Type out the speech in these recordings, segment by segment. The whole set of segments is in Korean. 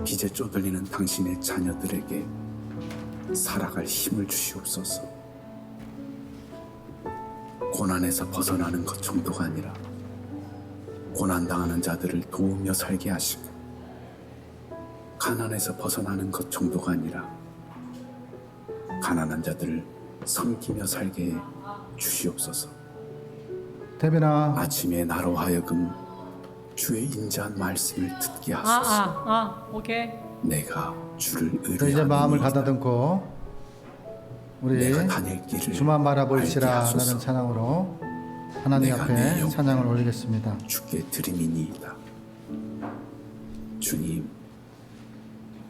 빚에 쪼들리는 당신의 자녀들에게 살아갈 힘을 주시옵소서. 고난에서 벗어나는 것 정도가 아니라 고난당하는 자들을 도우며 살게 하시고, 가난에서 벗어나는 것 정도가 아니라 가난한 자들을 섬기며 살게 해 주시옵소서. 대빈아, 아침에 나로 하여금 주의 인자한 말씀을 듣게 하소서. 오케이. 내가 주를 또 이제 마음을 의뢰하노니 가다듬고 우리 내가 다닐 길을 주만 알게 바라볼지라 하소서. 라는 찬양으로 하나님 내가 내 앞에 영혼을 찬양을 올리겠습니다. 주께 드림이니이다. 주님,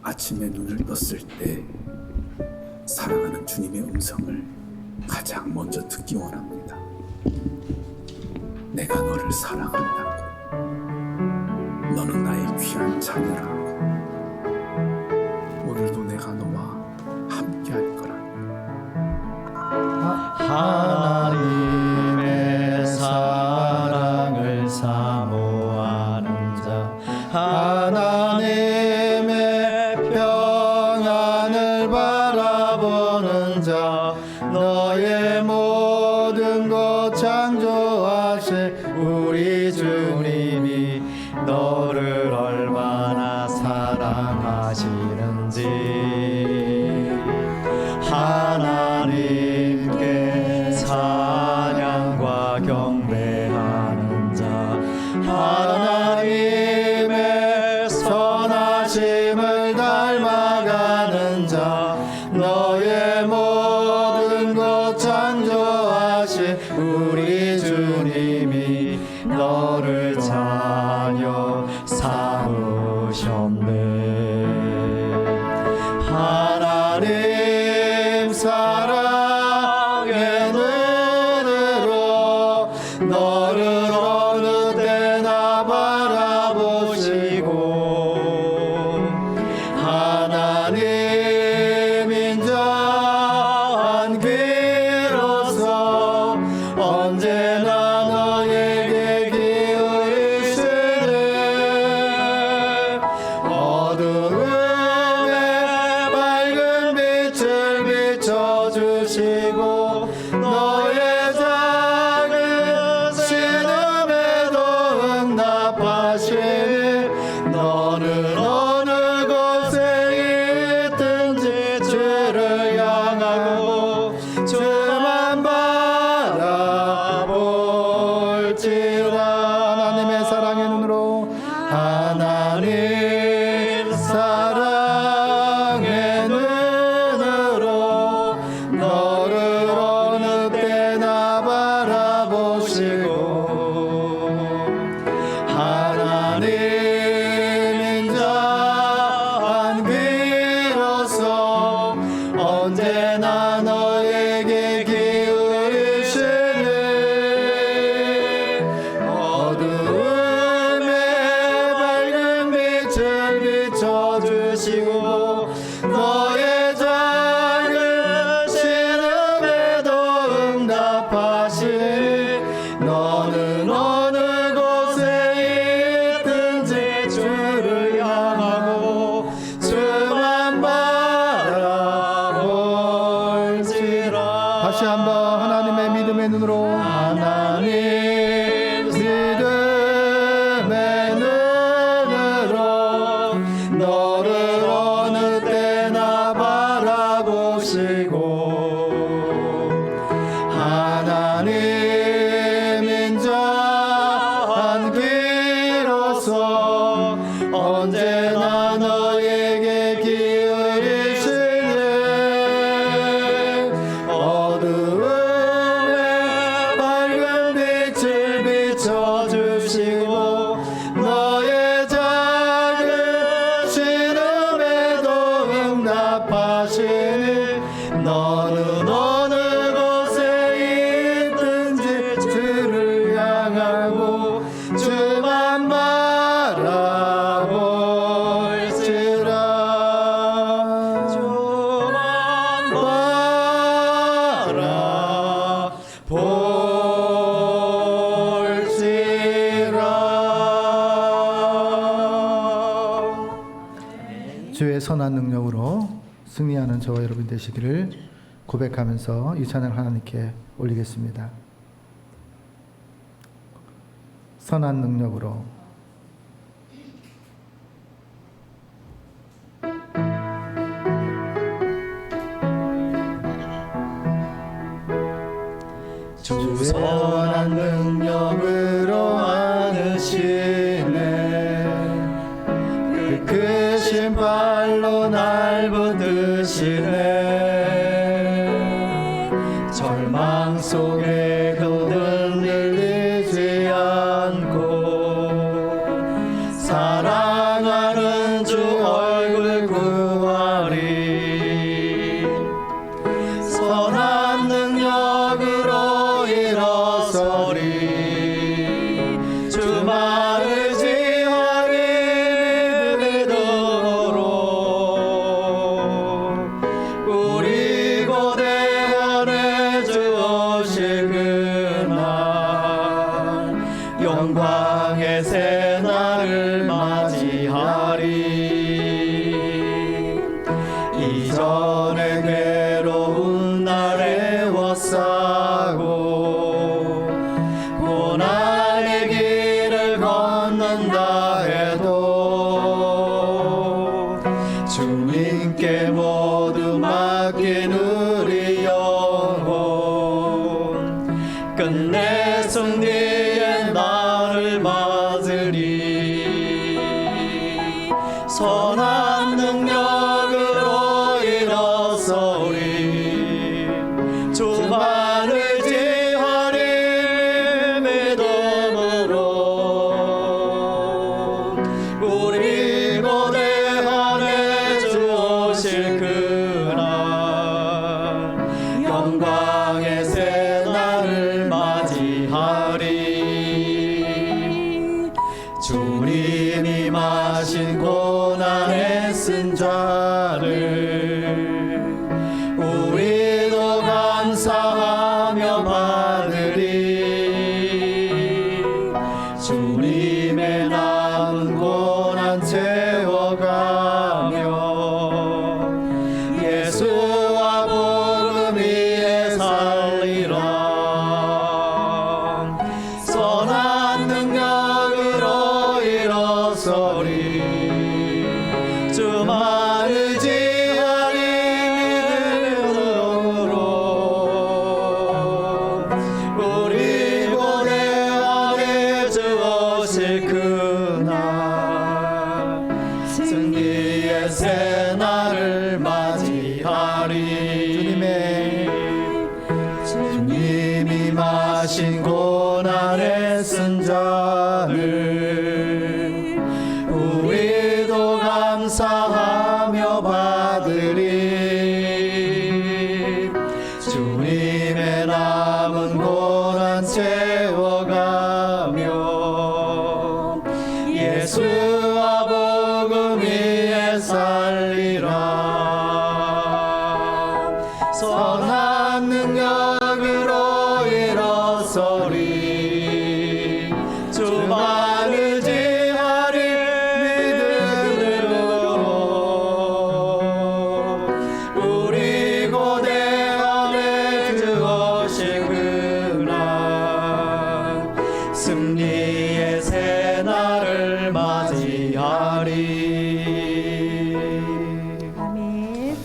아침에 눈을 떴을 때 사랑하는 주님의 음성을 가장 먼저 듣기 원합니다. 내가 너를 사랑한다고, 너는 나의 귀한 자녀라고, 오늘도 내가 너와 함께 할 거라. 하나님의 사랑을 사모하는 자, 하나님의 평안을 바라보는 자, 너의 모든 것 창조하신 우리 주님이 너를 얼마나 사랑하시는지 하나님께 찬양과 경배하는 자, 하나님의 선하심을 닮아가는 자, 너의 모든 것 창조하신 우리 주님이 너를 자녀 삼으셨네. 하나님 사랑의 눈으로 너를 어느 때나 바라보시고, 하나님 인자한 귀로서 언제나 너에게 기울이시네. 어두움에 밝은 빛을 비춰주시고, 너의 작은 신음에도 응답하시니, 너는 어느 곳에 있든지 주를 향하고 주만 바라볼지라. 하나님의 사랑의 눈으로, 하나님 사랑의 눈으로 너를 어느 때나 바라보시고, 하나님 인자한 귀로서 언제나 너에게 기울이시네. 어두움에 밝은 빛을 비춰주시고, 너의 작은 신음에도 응답하시니, 너는 어느 곳에 있든지 주를 향하고 주만 바라볼지라. 다시 한번 하나님의 믿음의 눈으로, 하나님 믿음의 눈으로 너를 어느 때나 바라보시고, 하나님 인자한 귀로서 언제나 너에게 기울이시네. 어두움에 밝은 빛을 비춰주시고, 너의 작은 신음에도 응답하시니, 너는 어느 곳에 있든지 주를 향하고 주만 바라볼지라. 주의 선한 능력으로 승리하는 저와 여러분 되시기를 고백하면서 이 찬양 하나님께 올리겠습니다. 선한 능력으로. 주 선한 능력으로 안으시네 그 크신 발로 날 붙드시네 절망 속에도 흔들리지 않고 사랑하는 주 얼굴 구하리 선한 능력으로 일어서리 주 말을 지하리 믿음으로 우리 고대원의 주 오실 그날 영광의 새날을 맞이하리 이전의 괴로운 날에 워싸고 고난의 길을 걷는다 해도 주님께 모두 맡긴 우리 영혼 끝내 승리의 날을 맞으리 선한 능력으로 일어서리 주 말을 지하리 믿음으로 우리 고대하네 주 오실 그날 영광의 새날을 맞이하리 주님이 마신 고난의 쓴 자를 우리도 감사하며 받으리 주님의 남은 고난 채워가며 예수와 복음 위에 살리라 선한 능력으로 일어서리 주 말을 지하리 믿음으로 우리 고대하네 주 오실 그날 승리의 새날을 맞이하리 주님이 마신 고난의 쓴 자를 우리도 감사하며 받으리 주님의 남은 고난 채워가며 예수와 복음 위에 살리라 선한 능력으로 일어서리 주 말을 지하리 믿음으로 우리 고대하네 주 오실 그날 승리의 새날을 맞이하리 아멘.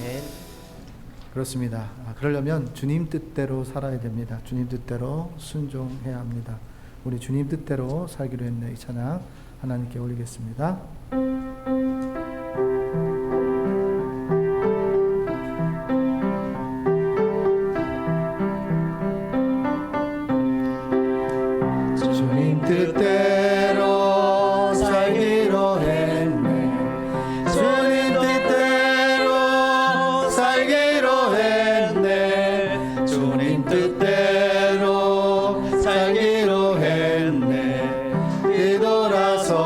그렇습니다. 그러려면 주님 뜻대로 살아야 됩니다. 주님 뜻대로 순종해야 합니다. 우리 주님 뜻대로 살기로 했네. 이 찬양 하나님께 올리겠습니다. 주님 뜻대로 살기로 했네 주님 뜻대로 살기로 했네 주님 뜻대로 살기로 했네 뒤돌아서지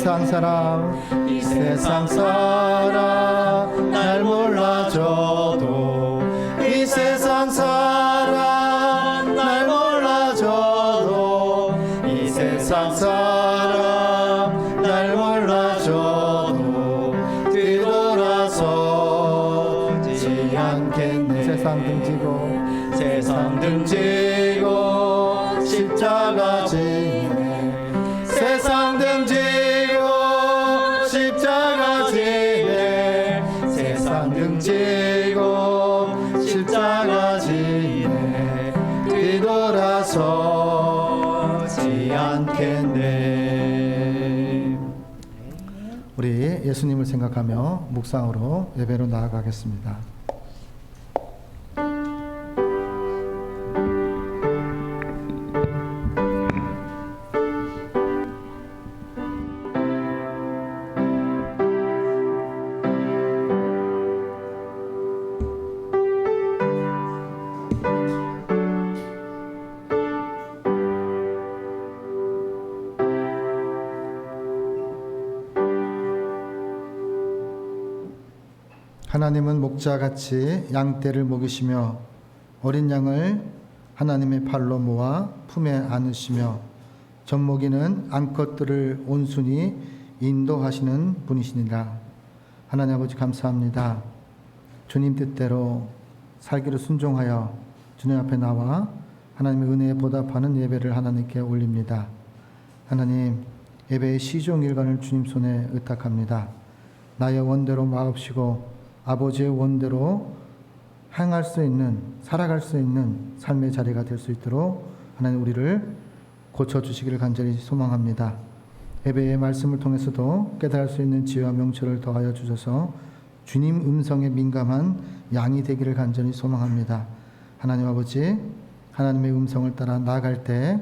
세상 사람 이 세상 사람 날 몰라줘도 이 세상 사람 날 몰라줘도 이 세상 사람 날 몰라줘도 뒤돌아서지 않겠네. 세상 등지고 세상 등지고 십자가 지네. 세상 등지고 십자가 지네. 세상 등지고 십자가 지네. 뒤돌아서지 않겠네. 우리 예수님을 생각하며 묵상으로 예배로 나아가겠습니다. 하나님은 목자같이 양떼를 먹이시며 어린 양을 하나님의 팔로 모아 품에 안으시며 젖먹이는 암컷들을 온순히 인도하시는 분이시니라. 하나님 아버지 감사합니다. 주님 뜻대로 살기로 순종하여 주님 앞에 나와 하나님의 은혜에 보답하는 예배를 하나님께 올립니다. 하나님, 예배의 시종일관을 주님 손에 의탁합니다. 나의 원대로 마옵시고 아버지의 원대로 행할 수 있는, 살아갈 수 있는 삶의 자리가 될 수 있도록 하나님 우리를 고쳐주시기를 간절히 소망합니다. 예배의 말씀을 통해서도 깨달을 수 있는 지혜와 명철을 더하여 주셔서 주님 음성에 민감한 양이 되기를 간절히 소망합니다. 하나님 아버지, 하나님의 음성을 따라 나아갈 때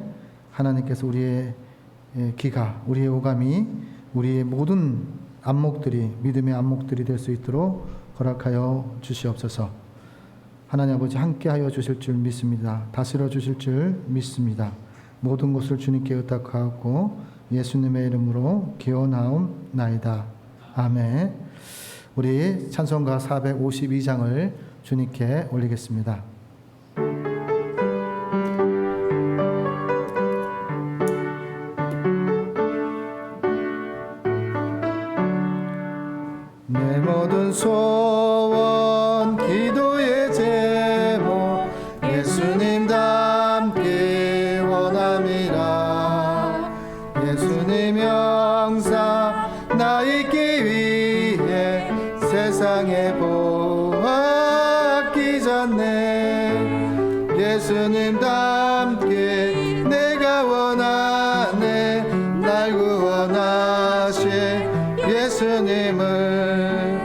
하나님께서 우리의 귀가, 우리의 오감이, 우리의 모든 안목들이 믿음의 안목들이 될 수 있도록 허락하여 주시옵소서. 하나님 아버지 함께하여 주실 줄 믿습니다. 다스려 주실 줄 믿습니다. 모든 것을 주님께 의탁하고 예수님의 이름으로 기원하옵나이다. 아멘. 우리 찬송가 452장을 주님께 올리겠습니다. 내 모든 소원 기도의 제목 예수님 닮기 원함이라. 예수님 영상 나 있기 위해 세상에 보았기 전에 예수님 닮기 내가 원하네. 날 구원하신 예수님을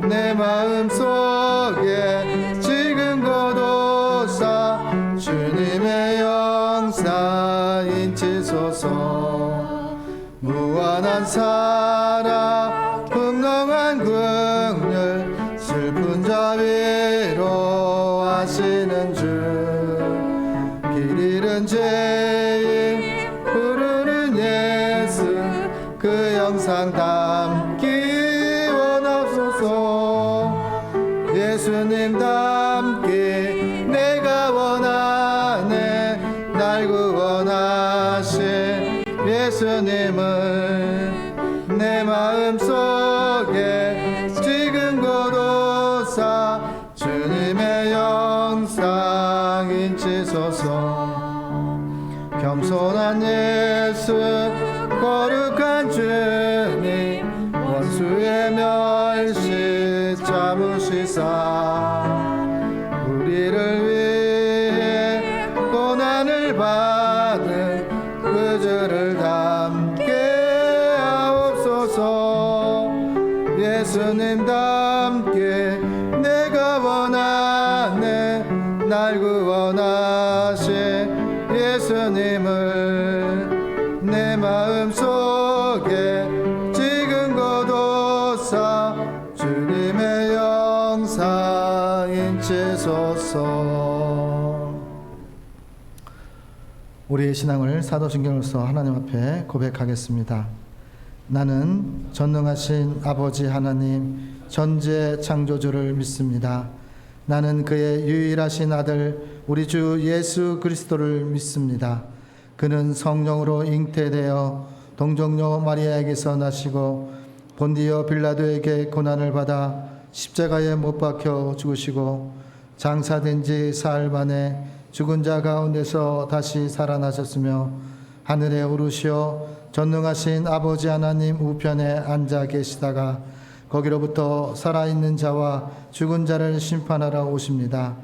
내 마음속에 지금 거둬사 주님의 영사 인치소서. 무한한 사랑 풍성한 긍휼 슬픈 자 위로하시는 주. 길 잃은 죄인 부르는 예수 그 영상 담기 원하소서. 예수님 닮기 내가 원하네. 날 구원하신 예수님을 내 마음속에 지금 거둬사 주님의 영상 인치소서. 겸손한 예수 거룩한 주님 원수의 멸시 참으시사 우리를 위해 고난을 받은 그 주를 닮게 하옵소서. 예수님 닮게 내가 원하네. 날 구원하신 예수님을 내 마음속에 지금 거둬사 주님의 영상 인치소서. 우리의 신앙을 사도신경으로서 하나님 앞에 고백하겠습니다. 나는 전능하신 아버지 하나님 전지의 창조주를 믿습니다. 나는 그의 유일하신 아들 우리 주 예수 그리스도를 믿습니다. 그는 성령으로 잉태되어 동정녀 마리아에게서 나시고 본디오 빌라도에게 고난을 받아 십자가에 못 박혀 죽으시고 장사된 지 사흘 만에 죽은 자 가운데서 다시 살아나셨으며 하늘에 오르시어 전능하신 아버지 하나님 우편에 앉아 계시다가 거기로부터 살아있는 자와 죽은 자를 심판하러 오십니다.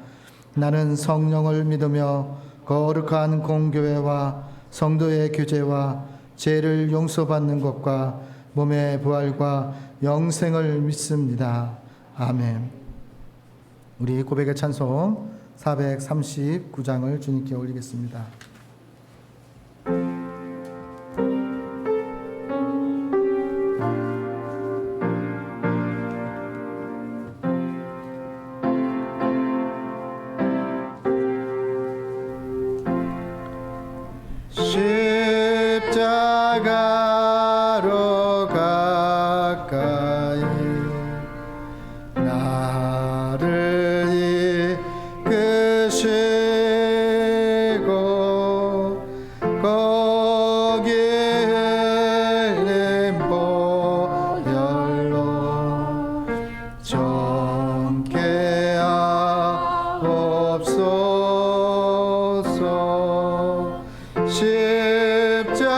나는 성령을 믿으며 거룩한 공교회와 성도의 교제와 죄를 용서받는 것과 몸의 부활과 영생을 믿습니다. 아멘. 우리 고백의 찬송 439장을 주님께 올리겠습니다. 십자가로 가까이 나를 이끄시고 거기에 보혈로 정케 하옵소서. 십자가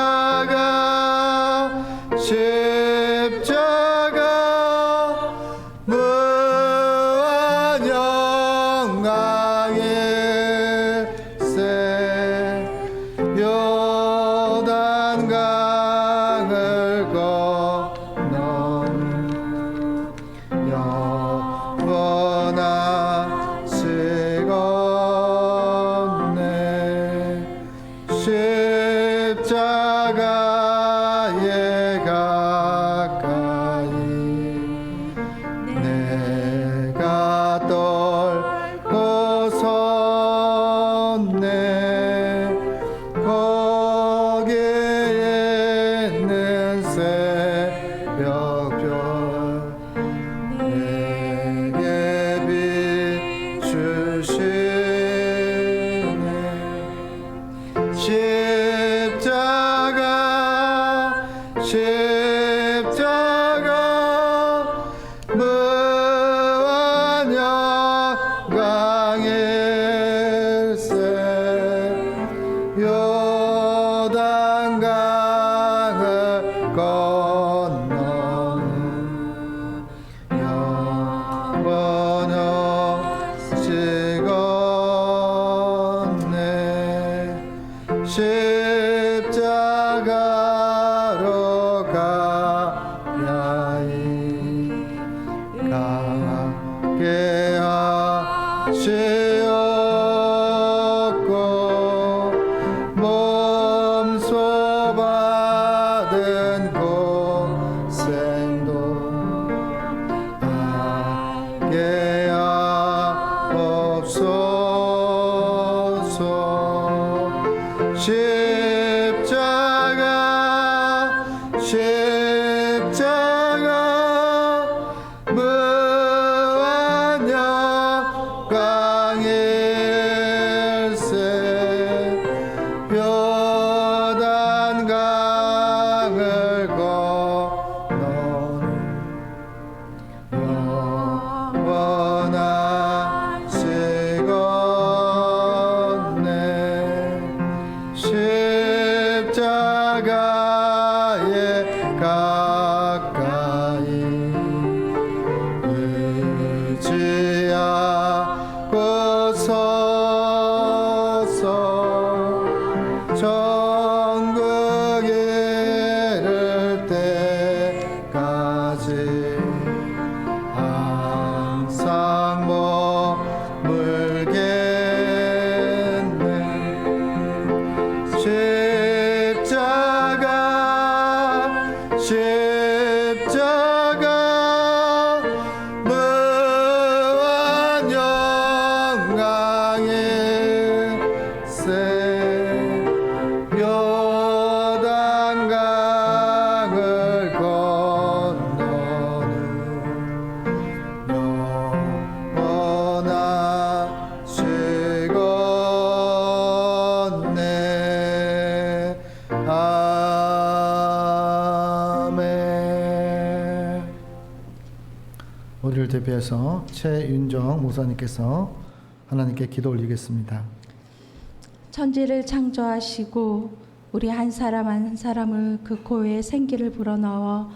우리를 대표해서 최윤정 목사님께서 하나님께 기도 올리겠습니다. 천지를 창조하시고 우리 한 사람 한 사람을 그 코에 생기를 불어넣어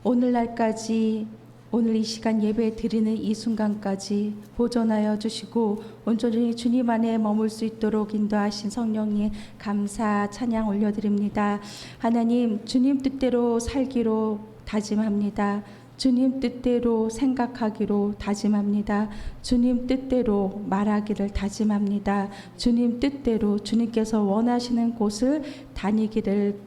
오늘날까지 오늘 이 시간 예배 드리는 이 순간까지 보존하여 주시고 온전히 주님 안에 머물 수 있도록 인도하신 성령님 감사 찬양 올려드립니다. 하나님 주님 뜻대로 살기로 다짐합니다. 주님 뜻대로 생각하기로 다짐합니다. 주님 뜻대로 말하기를 다짐합니다. 주님 뜻대로 주님께서 원하시는 곳을 다니기를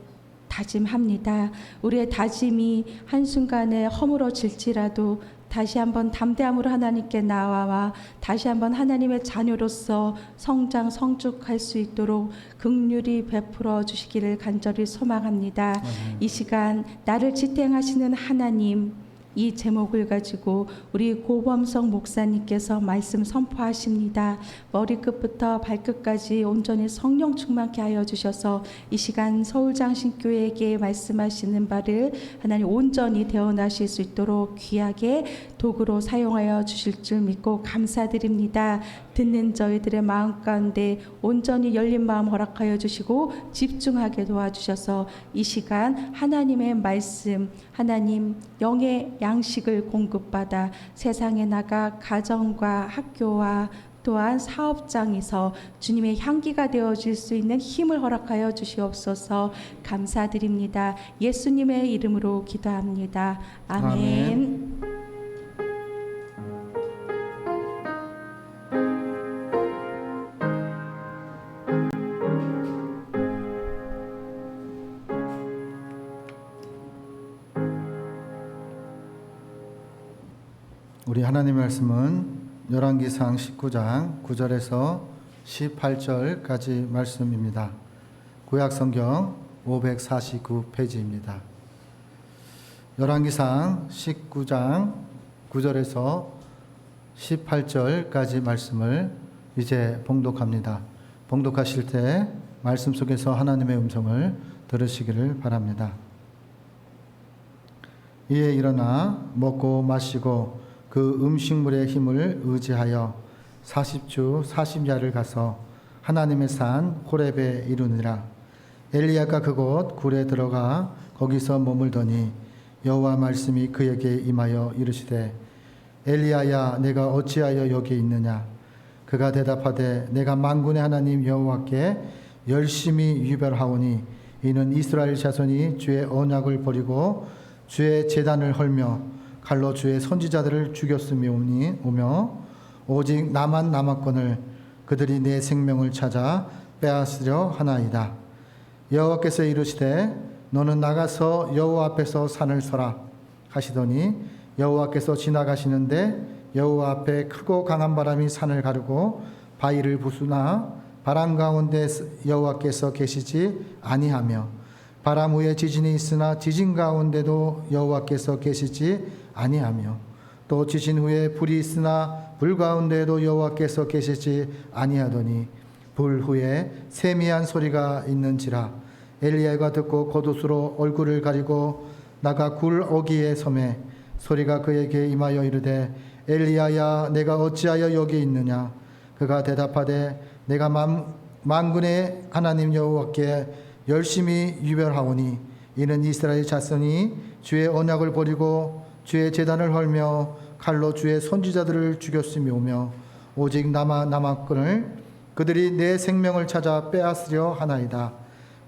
다짐합니다. 우리의 다짐이 한순간에 허물어질지라도 다시 한번 담대함으로 하나님께 나와 다시 한번 하나님의 자녀로서 성장 성축할 수 있도록 긍휼히 베풀어 주시기를 간절히 소망합니다. 이 시간 나를 지탱하시는 하나님, 이 제목을 가지고 우리 고범성 목사님께서 말씀 선포하십니다. 머리끝부터 발끝까지 온전히 성령 충만케 하여 주셔서 이 시간 서울장신교회에게 말씀하시는 바를 하나님 온전히 대언하실 수 있도록 귀하게 도구로 사용하여 주실 줄 믿고 감사드립니다. 듣는 저희들의 마음 가운데 온전히 열린 마음 허락하여 주시고 집중하게 도와주셔서 이 시간 하나님의 말씀, 하나님 영의 양식을 공급받아 세상에 나가 가정과 학교와 또한 사업장에서 주님의 향기가 되어질 수 있는 힘을 허락하여 주시옵소서. 감사드립니다. 예수님의 이름으로 기도합니다. 아멘. 아멘. 우리 하나님의 말씀은 열왕기상 19장 9절에서 18절까지 말씀입니다. 구약성경 549페이지입니다. 열왕기상 19장 9절에서 18절까지 말씀을 이제 봉독합니다. 봉독하실 때 말씀 속에서 하나님의 음성을 들으시기를 바랍니다. 이에 일어나 먹고 마시고 그 음식물의 힘을 의지하여 40주 40야를 가서 하나님의 산 호렙에 이르니라. 엘리야가 그곳 굴에 들어가 거기서 머물더니 여호와 말씀이 그에게 임하여 이르시되 엘리야야 내가 어찌하여 여기 있느냐. 그가 대답하되 내가 만군의 하나님 여호와께 열심히 유별하오니 이는 이스라엘 자손이 주의 언약을 버리고 주의 제단을 헐며 칼로 주의 선지자들을 죽였으며 오며 오직 나만 남았거늘 그들이 내 생명을 찾아 빼앗으려 하나이다. 여호와께서 이르시되 너는 나가서 여호와 앞에서 산을 서라 하시더니 여호와께서 지나가시는데 여호와 앞에 크고 강한 바람이 산을 가르고 바위를 부수나 바람 가운데 여호와께서 계시지 아니하며 바람 후에 지진이 있으나 지진 가운데도 여호와께서 계시지 아니하며 또 지진 후에 불이 있으나 불 가운데에도 여호와께서 계시지 아니하더니 불 후에 세미한 소리가 있는지라. 엘리야가 듣고 겉옷으로 얼굴을 가리고 나가 굴 어귀에 섬에 소리가 그에게 임하여 이르되 엘리야야 내가 어찌하여 여기 있느냐. 그가 대답하되 내가 만군의 하나님 여호와께 열심히 유별하오니 이는 이스라엘 자손이 주의 언약을 버리고 주의 제단을 헐며 칼로 주의 선지자들을 죽였으며 오며 오직 나만 남았거늘 그들이 내 생명을 찾아 빼앗으려 하나이다.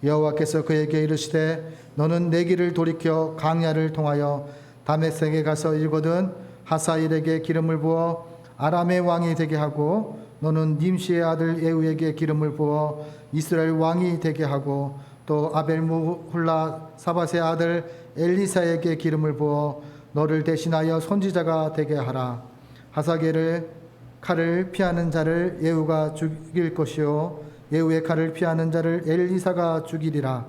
여호와께서 그에게 이르시되 너는 내 길을 돌이켜 광야를 통하여 다메섹에 가서 일거든 하사일에게 기름을 부어 아람의 왕이 되게 하고 너는 님시의 아들 예후에게 기름을 부어 이스라엘 왕이 되게 하고 또 아벨무홀라 사밧의 아들 엘리사에게 기름을 부어 너를 대신하여 선지자가 되게 하라. 하사겔을 칼을 피하는 자를 예후가 죽일 것이요 예후의 칼을 피하는 자를 엘리사가 죽이리라.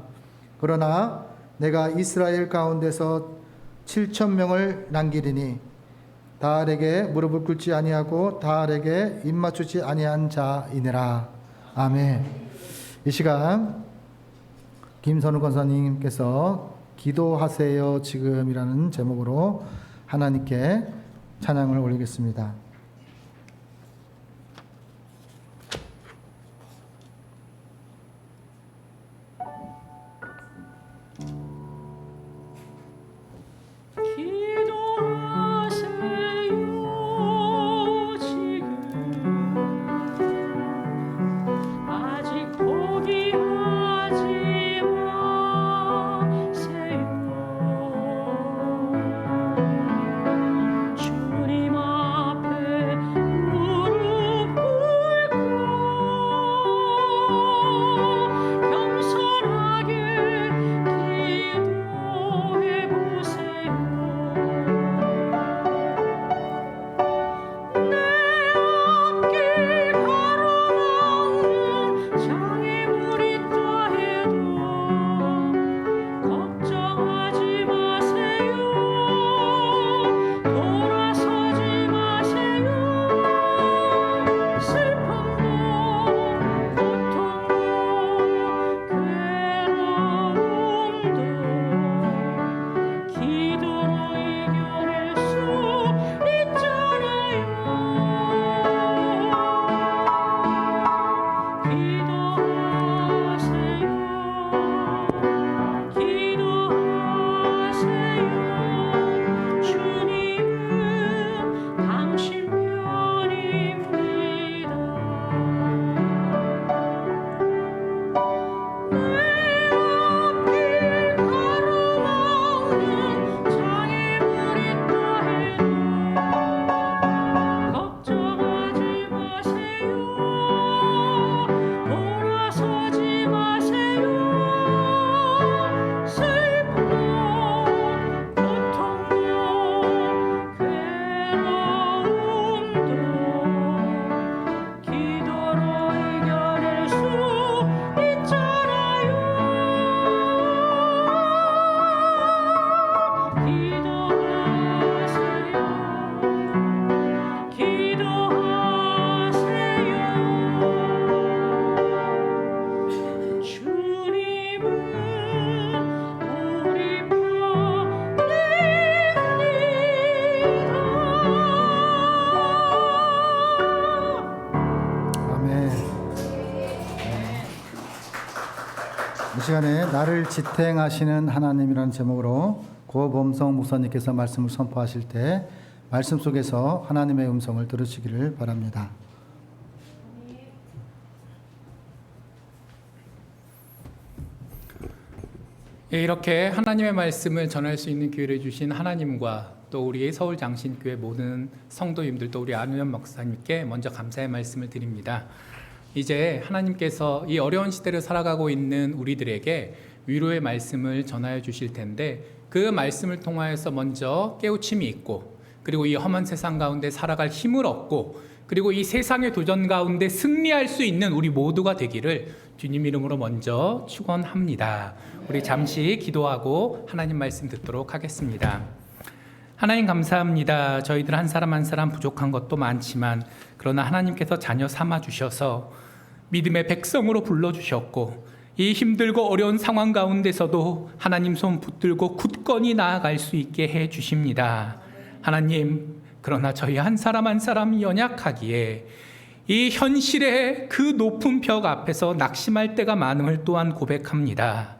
그러나 내가 이스라엘 가운데서 7,000명을 남기리니 다알에게 무릎을 꿇지 아니하고 다알에게 입맞추지 아니한 자이니라. 아멘. 이 시간 김선우 권사님께서 기도하세요 지금이라는 제목으로 하나님께 찬양을 올리겠습니다. 이 시간에 나를 지탱하시는 하나님이라는 제목으로 고범성 목사님께서 말씀을 선포하실 때 말씀 속에서 하나님의 음성을 들으시기를 바랍니다. 이렇게 하나님의 말씀을 전할 수 있는 기회를 주신 하나님과 또 우리 서울장신교회 모든 성도님들 또 우리 안우현 목사님께 먼저 감사의 말씀을 드립니다. 이제 하나님께서 이 어려운 시대를 살아가고 있는 우리들에게 위로의 말씀을 전하여 주실 텐데 그 말씀을 통하여서 먼저 깨우침이 있고 그리고 이 험한 세상 가운데 살아갈 힘을 얻고 그리고 이 세상의 도전 가운데 승리할 수 있는 우리 모두가 되기를 주님 이름으로 먼저 축원합니다. 우리 잠시 기도하고 하나님 말씀 듣도록 하겠습니다. 하나님 감사합니다. 저희들 한 사람 한 사람 부족한 것도 많지만 그러나 하나님께서 자녀 삼아 주셔서 믿음의 백성으로 불러주셨고 이 힘들고 어려운 상황 가운데서도 하나님 손 붙들고 굳건히 나아갈 수 있게 해 주십니다. 하나님, 그러나 저희 한 사람 한 사람이 연약하기에 이 현실의 그 높은 벽 앞에서 낙심할 때가 많음을 또한 고백합니다.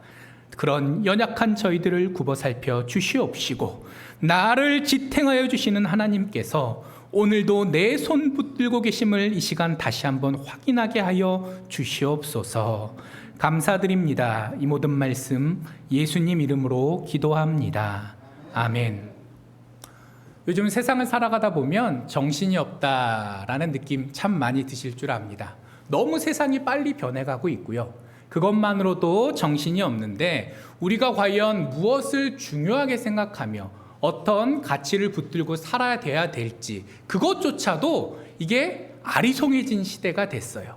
그런 연약한 저희들을 굽어 살펴 주시옵시고 나를 지탱하여 주시는 하나님께서 오늘도 내 손 붙들고 계심을 이 시간 다시 한번 확인하게 하여 주시옵소서. 감사드립니다. 이 모든 말씀 예수님 이름으로 기도합니다. 아멘. 요즘 세상을 살아가다 보면 정신이 없다라는 느낌 참 많이 드실 줄 압니다. 너무 세상이 빨리 변해가고 있고요. 그것만으로도 정신이 없는데 우리가 과연 무엇을 중요하게 생각하며 어떤 가치를 붙들고 살아야 돼야 될지 그것조차도 이게 아리송해진 시대가 됐어요.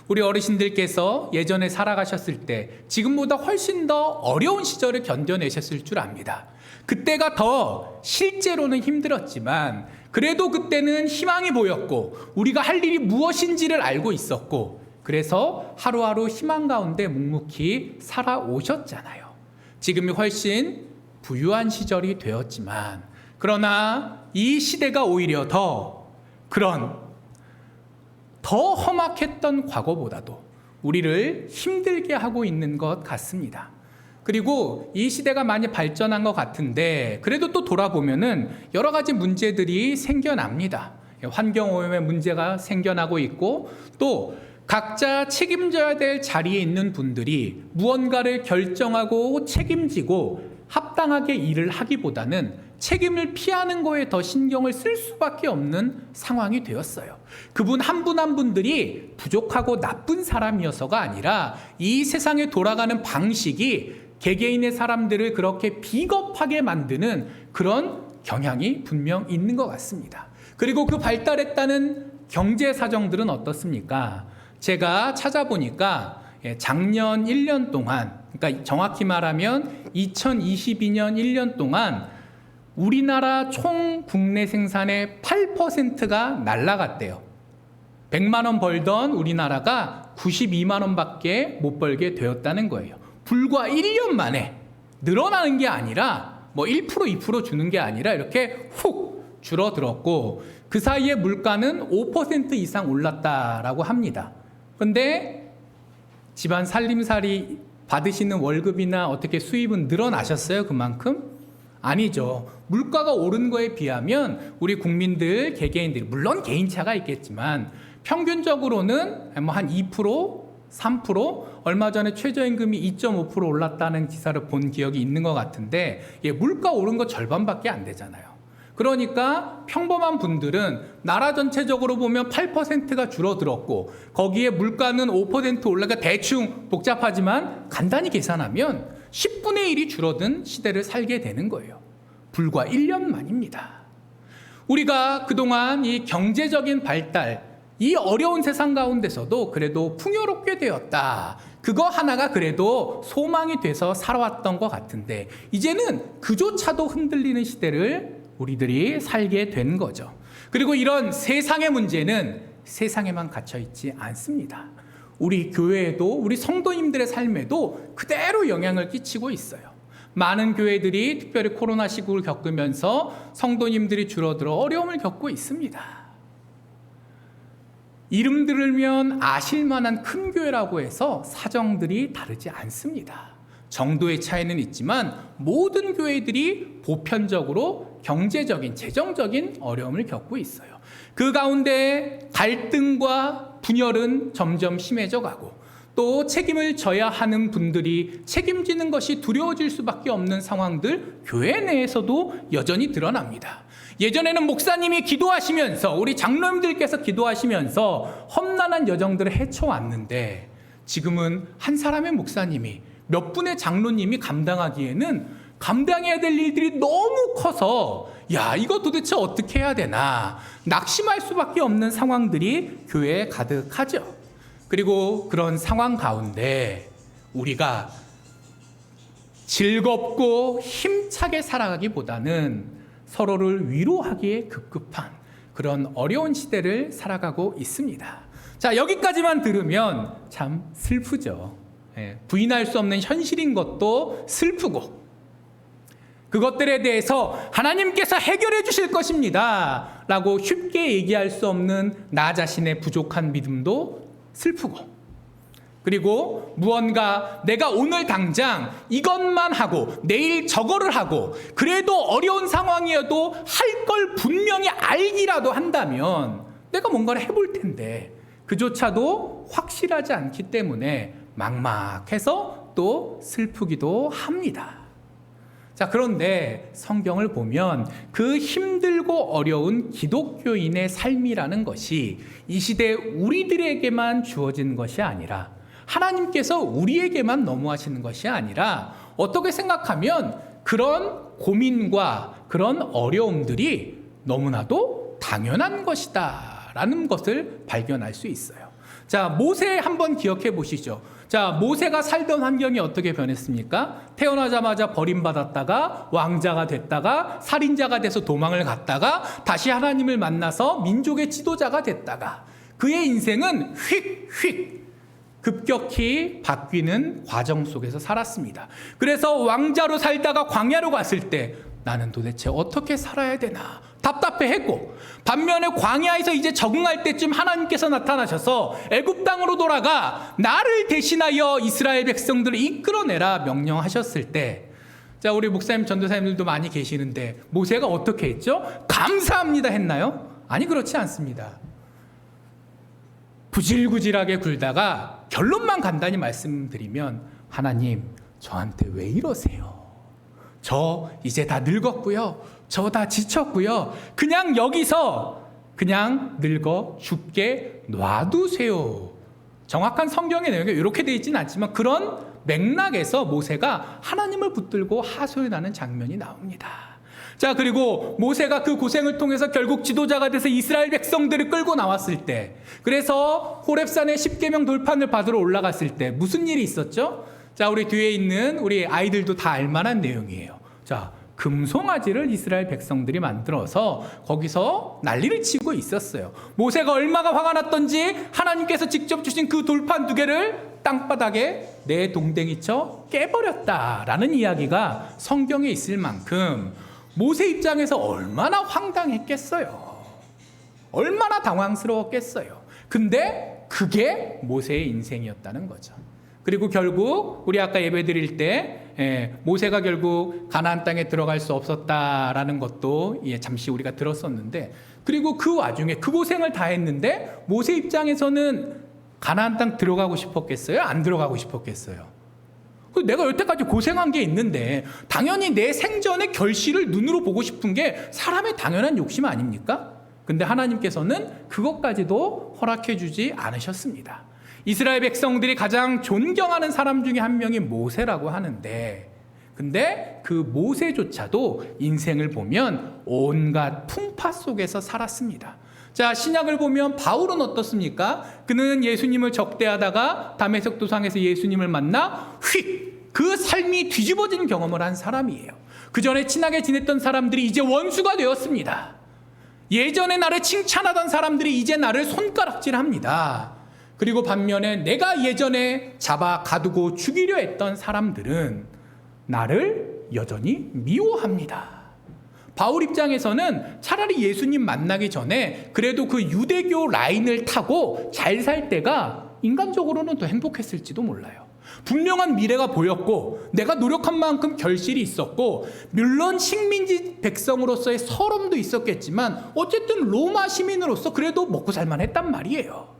우리 어르신들께서 예전에 살아가셨을 때 지금보다 훨씬 더 어려운 시절을 견뎌내셨을 줄 압니다. 그때가 더 실제로는 힘들었지만 그래도 그때는 희망이 보였고 우리가 할 일이 무엇인지를 알고 있었고 그래서 하루하루 희망 가운데 묵묵히 살아오셨잖아요. 지금이 훨씬 부유한 시절이 되었지만 그러나 이 시대가 오히려 더 험악했던 과거보다도 우리를 힘들게 하고 있는 것 같습니다. 그리고 이 시대가 많이 발전한 것 같은데 그래도 또 돌아보면은 여러 가지 문제들이 생겨납니다. 환경오염의 문제가 생겨나고 있고 또 각자 책임져야 될 자리에 있는 분들이 무언가를 결정하고 책임지고 합당하게 일을 하기보다는 책임을 피하는 거에 더 신경을 쓸 수밖에 없는 상황이 되었어요. 그분 한 분 한 분들이 부족하고 나쁜 사람이어서가 아니라 이 세상에 돌아가는 방식이 개개인의 사람들을 그렇게 비겁하게 만드는 그런 경향이 분명 있는 것 같습니다. 그리고 그 발달했다는 경제 사정들은 어떻습니까? 제가 찾아보니까 작년 1년 동안, 그러니까 정확히 말하면 2022년 1년 동안 우리나라 총 국내 생산의 8%가 날라갔대요. 100만 원 벌던 우리나라가 92만 원밖에 못 벌게 되었다는 거예요. 불과 1년 만에 늘어나는 게 아니라 뭐 1% 2% 주는 게 아니라 이렇게 훅 줄어들었고 그 사이에 물가는 5% 이상 올랐다라고 합니다. 그런데 집안 살림살이 받으시는 월급이나 어떻게 수입은 늘어나셨어요? 그만큼? 아니죠. 물가가 오른 거에 비하면 우리 국민들, 개개인들이 물론 개인차가 있겠지만 평균적으로는 뭐 한 2%, 3% 얼마 전에 최저임금이 2.5% 올랐다는 기사를 본 기억이 있는 것 같은데 물가 오른 거 절반밖에 안 되잖아요. 그러니까 평범한 분들은 나라 전체적으로 보면 8%가 줄어들었고 거기에 물가는 5% 올라가 대충 복잡하지만 간단히 계산하면 10분의 1이 줄어든 시대를 살게 되는 거예요. 불과 1년 만입니다. 우리가 그동안 이 경제적인 발달, 이 어려운 세상 가운데서도 그래도 풍요롭게 되었다. 그거 하나가 그래도 소망이 돼서 살아왔던 것 같은데 이제는 그조차도 흔들리는 시대를 우리들이 살게 된 거죠. 그리고 이런 세상의 문제는 세상에만 갇혀 있지 않습니다. 우리 교회에도 우리 성도님들의 삶에도 그대로 영향을 끼치고 있어요. 많은 교회들이 특별히 코로나 시국을 겪으면서 성도님들이 줄어들어 어려움을 겪고 있습니다. 이름 들으면 아실만한 큰 교회라고 해서 사정들이 다르지 않습니다. 정도의 차이는 있지만 모든 교회들이 보편적으로 경제적인, 재정적인 어려움을 겪고 있어요. 그 가운데 갈등과 분열은 점점 심해져 가고 또 책임을 져야 하는 분들이 책임지는 것이 두려워질 수밖에 없는 상황들 교회 내에서도 여전히 드러납니다. 예전에는 목사님이 기도하시면서 우리 장로님들께서 기도하시면서 험난한 여정들을 헤쳐왔는데 지금은 한 사람의 목사님이 몇 분의 장로님이 감당하기에는 감당해야 될 일들이 너무 커서 이거 도대체 어떻게 해야 되나 낙심할 수밖에 없는 상황들이 교회에 가득하죠. 그리고 그런 상황 가운데 우리가 즐겁고 힘차게 살아가기보다는 서로를 위로하기에 급급한 그런 어려운 시대를 살아가고 있습니다. 자, 여기까지만 들으면 참 슬프죠. 부인할 수 없는 현실인 것도 슬프고 그것들에 대해서 하나님께서 해결해 주실 것입니다 라고 쉽게 얘기할 수 없는 나 자신의 부족한 믿음도 슬프고 그리고 무언가 내가 오늘 당장 이것만 하고 내일 저거를 하고 그래도 어려운 상황이어도 할 걸 분명히 알기라도 한다면 내가 뭔가를 해볼 텐데 그조차도 확실하지 않기 때문에 막막해서 또 슬프기도 합니다. 자, 그런데 성경을 보면 그 힘들고 어려운 기독교인의 삶이라는 것이 이 시대 우리들에게만 주어진 것이 아니라 하나님께서 우리에게만 너무하시는 것이 아니라 어떻게 생각하면 그런 고민과 그런 어려움들이 너무나도 당연한 것이다 라는 것을 발견할 수 있어요. 자, 모세 한번 기억해 보시죠. 자, 모세가 살던 환경이 어떻게 변했습니까? 태어나자마자 버림받았다가 왕자가 됐다가 살인자가 돼서 도망을 갔다가 다시 하나님을 만나서 민족의 지도자가 됐다가 그의 인생은 휙휙 급격히 바뀌는 과정 속에서 살았습니다. 그래서 왕자로 살다가 광야로 갔을 때 나는 도대체 어떻게 살아야 되나 답답해했고, 반면에 광야에서 이제 적응할 때쯤 하나님께서 나타나셔서 애굽 땅으로 돌아가 나를 대신하여 이스라엘 백성들을 이끌어내라 명령하셨을 때, 자, 우리 목사님 전도사님들도 많이 계시는데 모세가 어떻게 했죠? 감사합니다 했나요? 아니, 그렇지 않습니다. 구질구질하게 굴다가 결론만 간단히 말씀드리면, 하나님 저한테 왜 이러세요? 저 이제 다 늙었고요, 저 다 지쳤고요, 그냥 여기서 그냥 늙어 죽게 놔두세요. 정확한 성경의 내용이 이렇게 되어 있지는 않지만 그런 맥락에서 모세가 하나님을 붙들고 하소연하는 장면이 나옵니다. 자, 그리고 모세가 그 고생을 통해서 결국 지도자가 돼서 이스라엘 백성들을 끌고 나왔을 때, 그래서 호렙산의 10계명 돌판을 받으러 올라갔을 때 무슨 일이 있었죠? 자, 우리 뒤에 있는 우리 아이들도 다 알만한 내용이에요. 자, 금송아지를 이스라엘 백성들이 만들어서 거기서 난리를 치고 있었어요. 모세가 얼마나 화가 났던지 하나님께서 직접 주신 그 돌판 2개를 땅바닥에 내 동댕이쳐 깨버렸다라는 이야기가 성경에 있을 만큼 모세 입장에서 얼마나 황당했겠어요. 얼마나 당황스러웠겠어요. 근데 그게 모세의 인생이었다는 거죠. 그리고 결국 우리 아까 예배 드릴 때 모세가 결국 가나안 땅에 들어갈 수 없었다라는 것도 잠시 우리가 들었었는데, 그리고 그 와중에 그 고생을 다 했는데 모세 입장에서는 가나안 땅 들어가고 싶었겠어요? 안 들어가고 싶었겠어요? 내가 여태까지 고생한 게 있는데 당연히 내 생전의 결실을 눈으로 보고 싶은 게 사람의 당연한 욕심 아닙니까? 근데 하나님께서는 그것까지도 허락해 주지 않으셨습니다. 이스라엘 백성들이 가장 존경하는 사람 중에 한 명이 모세라고 하는데, 근데 그 모세조차도 인생을 보면 온갖 풍파 속에서 살았습니다. 자, 신약을 보면 바울은 어떻습니까? 그는 예수님을 적대하다가 다메섹 도상에서 예수님을 만나 휙! 그 삶이 뒤집어진 경험을 한 사람이에요. 그 전에 친하게 지냈던 사람들이 이제 원수가 되었습니다. 예전에 나를 칭찬하던 사람들이 이제 나를 손가락질합니다. 그리고 반면에 내가 예전에 잡아 가두고 죽이려 했던 사람들은 나를 여전히 미워합니다. 바울 입장에서는 차라리 예수님 만나기 전에 그래도 그 유대교 라인을 타고 잘 살 때가 인간적으로는 더 행복했을지도 몰라요. 분명한 미래가 보였고 내가 노력한 만큼 결실이 있었고, 물론 식민지 백성으로서의 서름도 있었겠지만 어쨌든 로마 시민으로서 그래도 먹고 살만 했단 말이에요.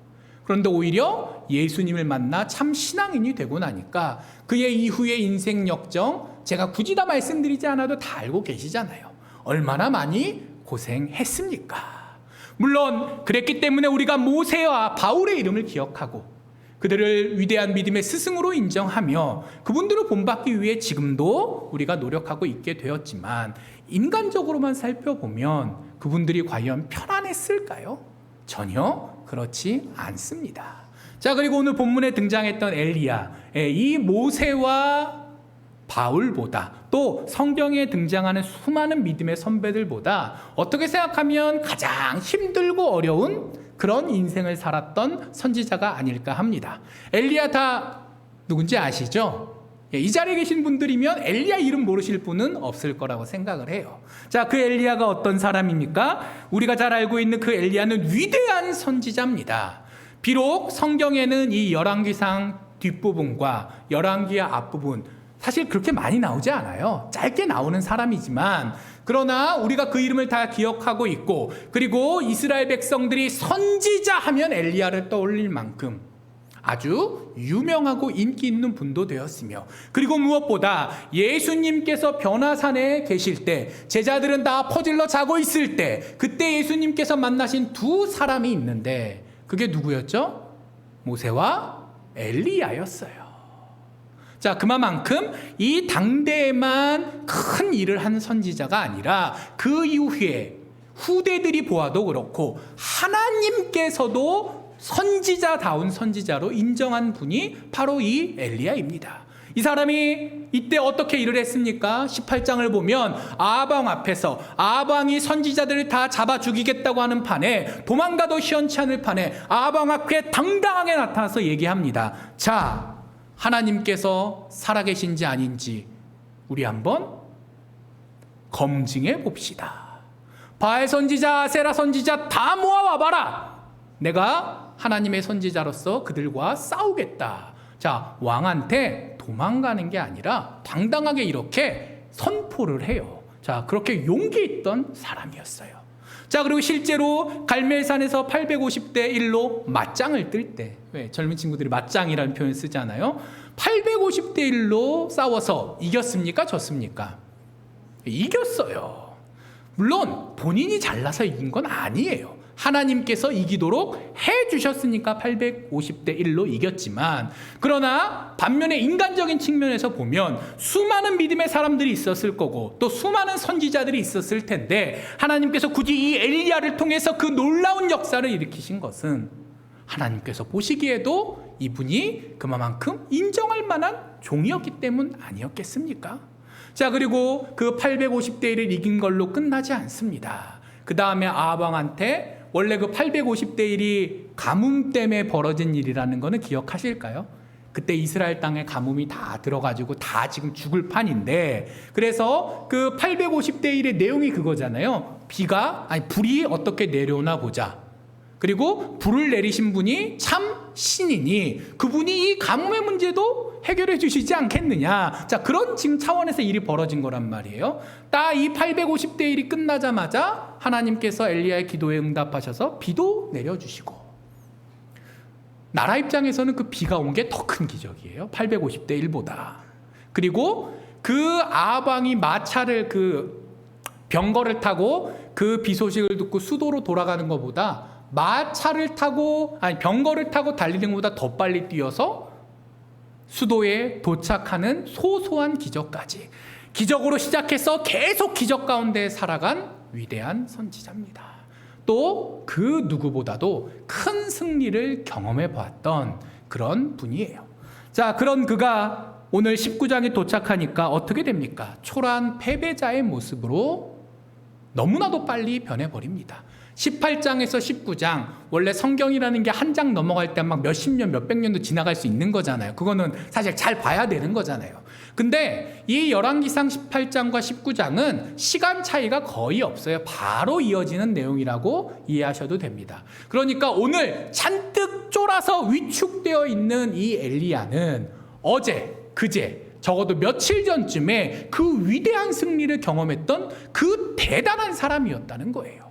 그런데 오히려 예수님을 만나 참 신앙인이 되고 나니까 그의 이후의 인생 역정, 제가 굳이 다 말씀드리지 않아도 다 알고 계시잖아요. 얼마나 많이 고생했습니까? 물론 그랬기 때문에 우리가 모세와 바울의 이름을 기억하고 그들을 위대한 믿음의 스승으로 인정하며 그분들을 본받기 위해 지금도 우리가 노력하고 있게 되었지만, 인간적으로만 살펴보면 그분들이 과연 편안했을까요? 전혀 그렇지 않습니다. 자, 그리고 오늘 본문에 등장했던 엘리야, 이 모세와 바울보다 또 성경에 등장하는 수많은 믿음의 선배들보다 어떻게 생각하면 가장 힘들고 어려운 그런 인생을 살았던 선지자가 아닐까 합니다. 엘리야 다 누군지 아시죠? 이 자리에 계신 분들이면 엘리야 이름 모르실 분은 없을 거라고 생각을 해요. 자, 그 엘리야가 어떤 사람입니까? 우리가 잘 알고 있는 그 엘리야는 위대한 선지자입니다. 비록 성경에는 이 열왕기상 뒷부분과 열왕기의 앞부분 사실 그렇게 많이 나오지 않아요. 짧게 나오는 사람이지만, 그러나 우리가 그 이름을 다 기억하고 있고, 그리고 이스라엘 백성들이 선지자 하면 엘리야를 떠올릴 만큼 아주 유명하고 인기 있는 분도 되었으며, 그리고 무엇보다 예수님께서 변화산에 계실 때 제자들은 다 퍼질러 자고 있을 때 그때 예수님께서 만나신 2 사람이 있는데 그게 누구였죠? 모세와 엘리야였어요. 자, 그만큼 이 당대에만 큰 일을 한 선지자가 아니라 그 이후에 후대들이 보아도 그렇고 하나님께서도 선지자다운 선지자로 인정한 분이 바로 이 엘리야입니다. 이 사람이 이때 어떻게 일을 했습니까? 18장을 보면 아방 앞에서 아방이 선지자들을 다 잡아 죽이겠다고 하는 판에, 도망가도 시원치 않을 판에 아방 앞에 당당하게 나타나서 얘기합니다. 자, 하나님께서 살아계신지 아닌지 우리 한번 검증해 봅시다. 바알 선지자, 세라 선지자 다 모아와 봐라. 내가 하나님의 선지자로서 그들과 싸우겠다. 자, 왕한테 도망가는 게 아니라 당당하게 이렇게 선포를 해요. 자, 그렇게 용기 있던 사람이었어요. 자, 그리고 실제로 갈멜산에서 850대 1로 맞짱을 뜰 때, 왜 젊은 친구들이 맞짱이라는 표현을 쓰잖아요. 850대 1로 싸워서 이겼습니까? 졌습니까? 이겼어요. 물론 본인이 잘나서 이긴 건 아니에요. 하나님께서 이기도록 해주셨으니까 850대 1로 이겼지만, 그러나 반면에 인간적인 측면에서 보면 수많은 믿음의 사람들이 있었을 거고 또 수많은 선지자들이 있었을 텐데, 하나님께서 굳이 이 엘리야를 통해서 그 놀라운 역사를 일으키신 것은 하나님께서 보시기에도 이분이 그만큼 인정할 만한 종이었기 때문 아니었겠습니까? 자, 그리고 그 850대 1을 이긴 걸로 끝나지 않습니다. 그 다음에 아합 왕한테, 원래 그 850대 1이 가뭄 때문에 벌어진 일이라는 거는 기억하실까요? 그때 이스라엘 땅에 가뭄이 다 들어가지고 다 지금 죽을 판인데, 그래서 그 850대 1의 내용이 그거잖아요. 불이 어떻게 내려오나 보자. 그리고 불을 내리신 분이 참 신이니 그분이 이 가뭄의 문제도 해결해 주시지 않겠느냐. 자, 그런 지금 차원에서 일이 벌어진 거란 말이에요. 딱 이 850대 1이 끝나자마자 하나님께서 엘리야의 기도에 응답하셔서 비도 내려주시고, 나라 입장에서는 그 비가 온 게 더 큰 기적이에요. 850대 1보다. 그리고 그 아합 왕이 마차를, 그 병거를 타고 그 비 소식을 듣고 수도로 돌아가는 것보다 병거를 타고 달리는 것보다 더 빨리 뛰어서 수도에 도착하는 소소한 기적까지, 기적으로 시작해서 계속 기적 가운데 살아간 위대한 선지자입니다. 또 그 누구보다도 큰 승리를 경험해 보았던 그런 분이에요. 자, 그런 그가 오늘 19장에 도착하니까 어떻게 됩니까? 초라한 패배자의 모습으로 너무나도 빨리 변해버립니다. 18장에서 19장, 원래 성경이라는 게 한 장 넘어갈 때 막 몇십 년, 몇백 년도 지나갈 수 있는 거잖아요. 그거는 사실 잘 봐야 되는 거잖아요. 근데 이 열왕기상 18장과 19장은 시간 차이가 거의 없어요. 바로 이어지는 내용이라고 이해하셔도 됩니다. 그러니까 오늘 잔뜩 쫄아서 위축되어 있는 이 엘리야는 어제, 그제, 적어도 며칠 전쯤에 그 위대한 승리를 경험했던 그 대단한 사람이었다는 거예요.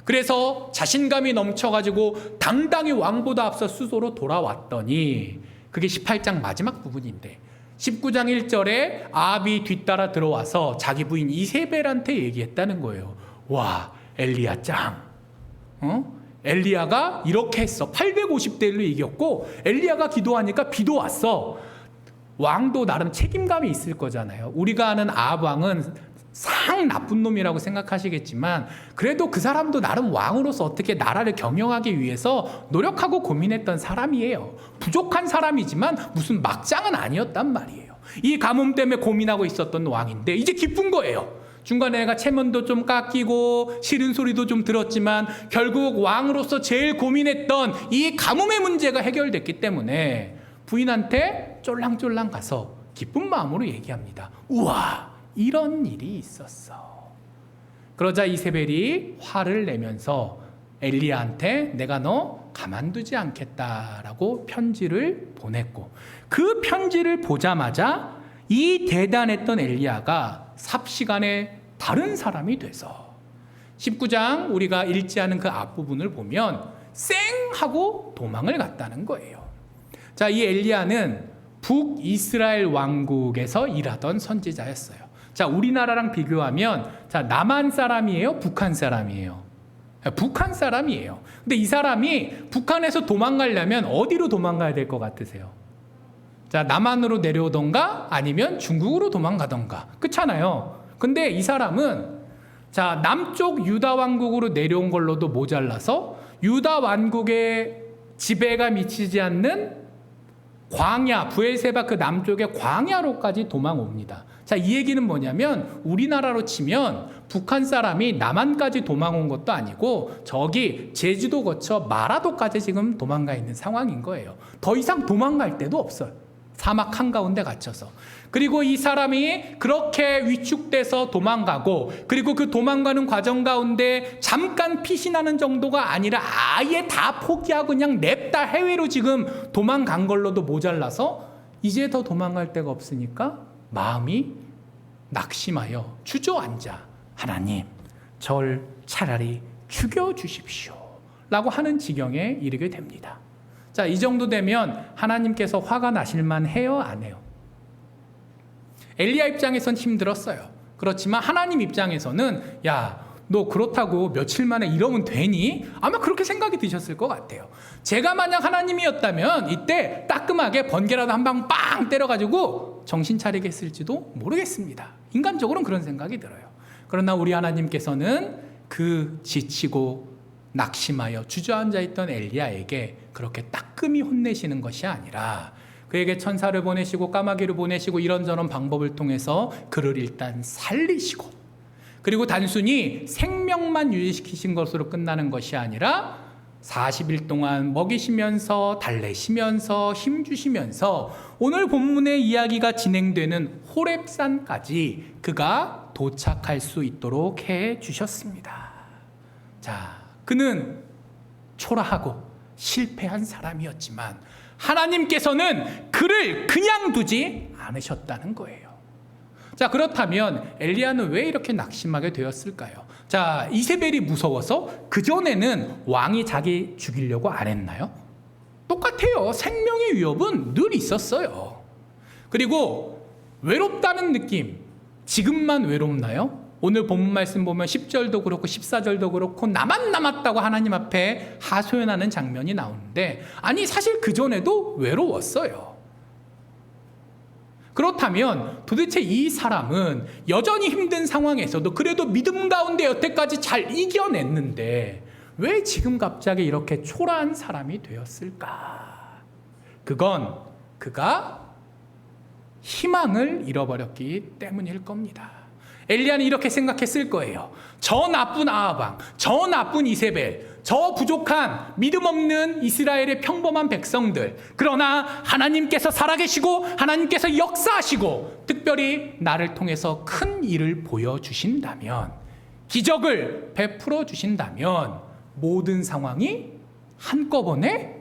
그래서 자신감이 넘쳐가지고 당당히 왕보다 앞서 수도로 돌아왔더니, 그게 18장 마지막 부분인데 19장 1절에 아합이 뒤따라 들어와서 자기 부인 이세벨한테 얘기했다는 거예요. 와, 엘리야 짱. 엘리야가 이렇게 했어. 850대 1로 이겼고 엘리야가 기도하니까 비도 왔어. 왕도 나름 책임감이 있을 거잖아요. 우리가 아는 아합 왕은 상 나쁜 놈이라고 생각하시겠지만, 그래도 그 사람도 나름 왕으로서 어떻게 나라를 경영하기 위해서 노력하고 고민했던 사람이에요. 부족한 사람이지만 무슨 막장은 아니었단 말이에요. 이 가뭄 때문에 고민하고 있었던 왕인데 이제 기쁜 거예요. 중간에 내가 체면도 좀 깎이고 싫은 소리도 좀 들었지만 결국 왕으로서 제일 고민했던 이 가뭄의 문제가 해결됐기 때문에 부인한테 쫄랑쫄랑 가서 기쁜 마음으로 얘기합니다. 우와, 이런 일이 있었어. 그러자 이세벨이 화를 내면서 엘리야한테 내가 너 가만두지 않겠다라고 편지를 보냈고, 그 편지를 보자마자 이 대단했던 엘리야가 삽시간에 다른 사람이 돼서 19장 우리가 읽지 않은 그 앞부분을 보면 쌩 하고 도망을 갔다는 거예요. 자, 이 엘리야는 북이스라엘 왕국에서 일하던 선지자였어요. 자, 우리나라랑 비교하면, 자, 남한 사람이에요? 북한 사람이에요? 북한 사람이에요. 근데 이 사람이 북한에서 도망가려면 어디로 도망가야 될 것 같으세요? 자, 남한으로 내려오던가 아니면 중국으로 도망가던가. 그렇잖아요. 근데 이 사람은 자, 남쪽 유다 왕국으로 내려온 걸로도 모자라서 유다 왕국의 지배가 미치지 않는 광야, 부엘세바 그 남쪽의 광야로까지 도망옵니다. 자, 이 얘기는 뭐냐면 우리나라로 치면 북한 사람이 남한까지 도망온 것도 아니고 저기 제주도 거쳐 마라도까지 지금 도망가 있는 상황인 거예요. 더 이상 도망갈 데도 없어요. 사막 한가운데 갇혀서. 그리고 이 사람이 그렇게 위축돼서 도망가고, 그리고 그 도망가는 과정 가운데 잠깐 피신하는 정도가 아니라 아예 다 포기하고 그냥 냅다 해외로 지금 도망간 걸로도 모자라서 이제 더 도망갈 데가 없으니까 마음이 낙심하여 주저앉아 하나님, 절 차라리 죽여주십시오 라고 하는 지경에 이르게 됩니다. 자, 이 정도 되면 하나님께서 화가 나실만 해요, 안 해요? 엘리야 입장에선 힘들었어요. 그렇지만 하나님 입장에서는 야, 너 그렇다고 며칠 만에 이러면 되니? 아마 그렇게 생각이 드셨을 것 같아요. 제가 만약 하나님이었다면 이때 따끔하게 번개라도 한 방 빵 때려가지고 정신 차리게 했을지도 모르겠습니다. 인간적으로는 그런 생각이 들어요. 그러나 우리 하나님께서는 그 지치고 낙심하여 주저앉아 있던 엘리야에게 그렇게 따끔히 혼내시는 것이 아니라 그에게 천사를 보내시고 까마귀를 보내시고 이런저런 방법을 통해서 그를 일단 살리시고, 그리고 단순히 생명만 유지시키신 것으로 끝나는 것이 아니라 40일 동안 먹이시면서 달래시면서 힘주시면서 오늘 본문의 이야기가 진행되는 호렙산까지 그가 도착할 수 있도록 해주셨습니다. 자, 그는 초라하고 실패한 사람이었지만 하나님께서는 그를 그냥 두지 않으셨다는 거예요. 자, 그렇다면 엘리야는 왜 이렇게 낙심하게 되었을까요? 자, 이세벨이 무서워서 그전에는 왕이 자기 죽이려고 안 했나요? 똑같아요. 생명의 위협은 늘 있었어요. 그리고 외롭다는 느낌, 지금만 외롭나요? 오늘 본문 말씀 보면 10절도 그렇고 14절도 그렇고 나만 남았다고 하나님 앞에 하소연하는 장면이 나오는데, 아니 사실 그전에도 외로웠어요. 그렇다면 도대체 이 사람은 여전히 힘든 상황에서도 그래도 믿음 가운데 여태까지 잘 이겨냈는데 왜 지금 갑자기 이렇게 초라한 사람이 되었을까? 그건 그가 희망을 잃어버렸기 때문일 겁니다. 엘리야는 이렇게 생각했을 거예요. 저 나쁜 아합, 저 나쁜 이세벨, 저 부족한 믿음 없는 이스라엘의 평범한 백성들, 그러나 하나님께서 살아계시고 하나님께서 역사하시고 특별히 나를 통해서 큰 일을 보여주신다면, 기적을 베풀어 주신다면 모든 상황이 한꺼번에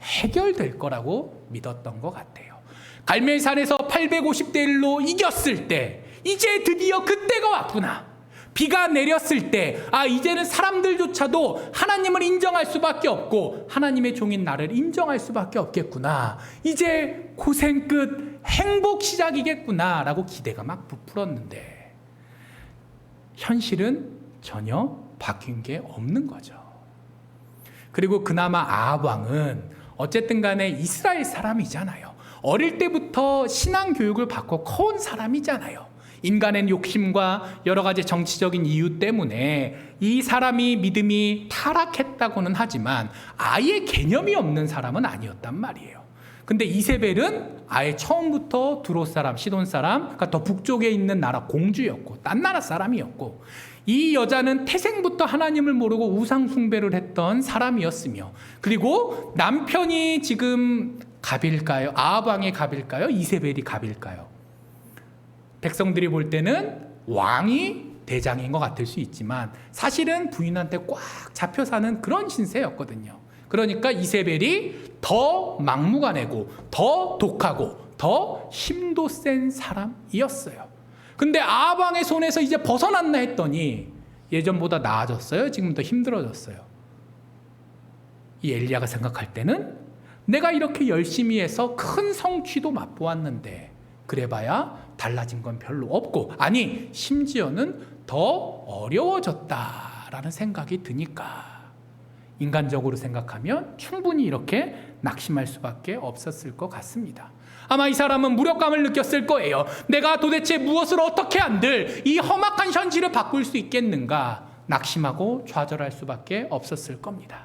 해결될 거라고 믿었던 것 같아요. 갈멜산에서 850대 1로 이겼을 때 이제 드디어 그때가 왔구나. 비가 내렸을 때 이제는 사람들조차도 하나님을 인정할 수밖에 없고 하나님의 종인 나를 인정할 수밖에 없겠구나. 이제 고생 끝 행복 시작이겠구나 라고 기대가 막 부풀었는데 현실은 전혀 바뀐 게 없는 거죠. 그리고 그나마 아합 왕은 어쨌든 간에 이스라엘 사람이잖아요. 어릴 때부터 신앙 교육을 받고 커온 사람이잖아요. 인간의 욕심과 여러 가지 정치적인 이유 때문에 이 사람이 믿음이 타락했다고는 하지만 아예 개념이 없는 사람은 아니었단 말이에요. 근데 이세벨은 아예 처음부터 두로 사람, 시돈 사람, 그러니까 더 북쪽에 있는 나라 공주였고 딴 나라 사람이었고, 이 여자는 태생부터 하나님을 모르고 우상 숭배를 했던 사람이었으며, 그리고 남편이 지금 갑일까요? 아합 왕의 갑일까요? 이세벨이 갑일까요? 백성들이 볼 때는 왕이 대장인 것 같을 수 있지만 사실은 부인한테 꽉 잡혀 사는 그런 신세였거든요. 그러니까 이세벨이 더 막무가내고 더 독하고 더 힘도 센 사람이었어요. 근데 아합 왕의 손에서 이제 벗어났나 했더니 예전보다 나아졌어요? 지금 더 힘들어졌어요? 이 엘리야가 생각할 때는 내가 이렇게 열심히 해서 큰 성취도 맛보았는데 그래봐야 달라진 건 별로 없고, 아니 심지어는 더 어려워졌다라는 생각이 드니까 인간적으로 생각하면 충분히 이렇게 낙심할 수밖에 없었을 것 같습니다. 아마 이 사람은 무력감을 느꼈을 거예요. 내가 도대체 무엇을 어떻게 한들 이 험악한 현실을 바꿀 수 있겠는가, 낙심하고 좌절할 수밖에 없었을 겁니다.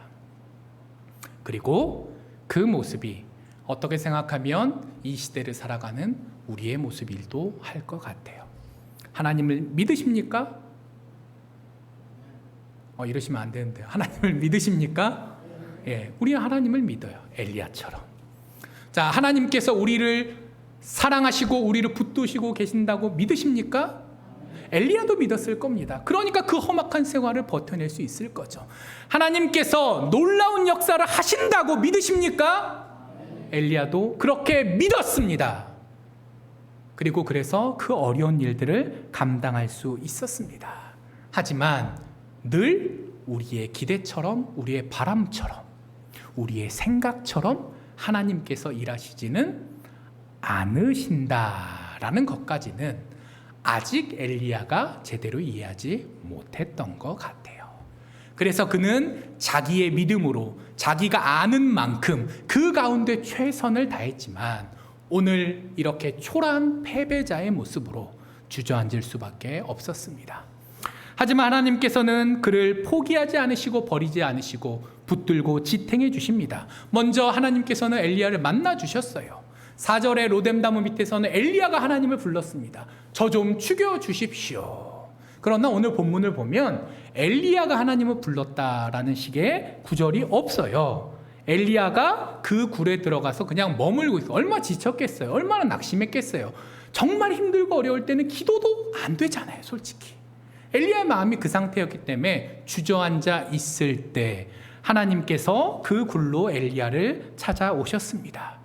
그리고 그 모습이 어떻게 생각하면 이 시대를 살아가는 우리의 모습일도 할 것 같아요. 하나님을 믿으십니까? 이러시면 안 되는데, 하나님을 믿으십니까? 예, 우리는 하나님을 믿어요. 엘리야처럼. 자, 하나님께서 우리를 사랑하시고 우리를 붙드시고 계신다고 믿으십니까? 엘리야도 믿었을 겁니다. 그러니까 그 험악한 생활을 버텨낼 수 있을 거죠. 하나님께서 놀라운 역사를 하신다고 믿으십니까? 엘리야도 그렇게 믿었습니다. 그리고 그래서 그 어려운 일들을 감당할 수 있었습니다. 하지만 늘 우리의 기대처럼, 우리의 바람처럼, 우리의 생각처럼 하나님께서 일하시지는 않으신다라는 것까지는 아직 엘리야가 제대로 이해하지 못했던 것 같아요. 그래서 그는 자기의 믿음으로 자기가 아는 만큼 그 가운데 최선을 다했지만 오늘 이렇게 초라한 패배자의 모습으로 주저앉을 수밖에 없었습니다. 하지만 하나님께서는 그를 포기하지 않으시고 버리지 않으시고 붙들고 지탱해 주십니다. 먼저 하나님께서는 엘리야를 만나 주셨어요. 4절의 로뎀나무 밑에서는 엘리야가 하나님을 불렀습니다. 저 좀 죽여 주십시오. 그러나 오늘 본문을 보면 엘리야가 하나님을 불렀다라는 식의 구절이 없어요. 엘리야가 그 굴에 들어가서 그냥 머물고 있어요. 얼마나 지쳤겠어요. 얼마나 낙심했겠어요. 정말 힘들고 어려울 때는 기도도 안 되잖아요, 솔직히. 엘리야의 마음이 그 상태였기 때문에 주저앉아 있을 때 하나님께서 그 굴로 엘리야를 찾아오셨습니다.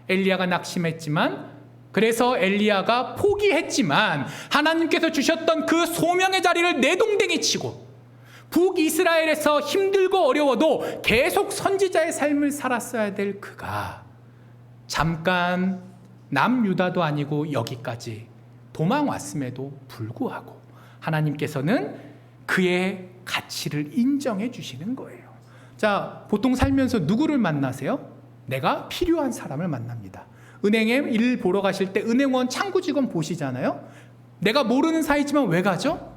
엘리야가 낙심했지만, 그래서 엘리야가 포기했지만 하나님께서 주셨던 그 소명의 자리를 내동댕이 치고 북이스라엘에서 힘들고 어려워도 계속 선지자의 삶을 살았어야 될 그가 잠깐 남유다도 아니고 여기까지 도망왔음에도 불구하고 하나님께서는 그의 가치를 인정해 주시는 거예요. 자, 보통 살면서 누구를 만나세요? 내가 필요한 사람을 만납니다. 은행에 일 보러 가실 때 은행원 창구 직원 보시잖아요. 내가 모르는 사이지만 왜 가죠?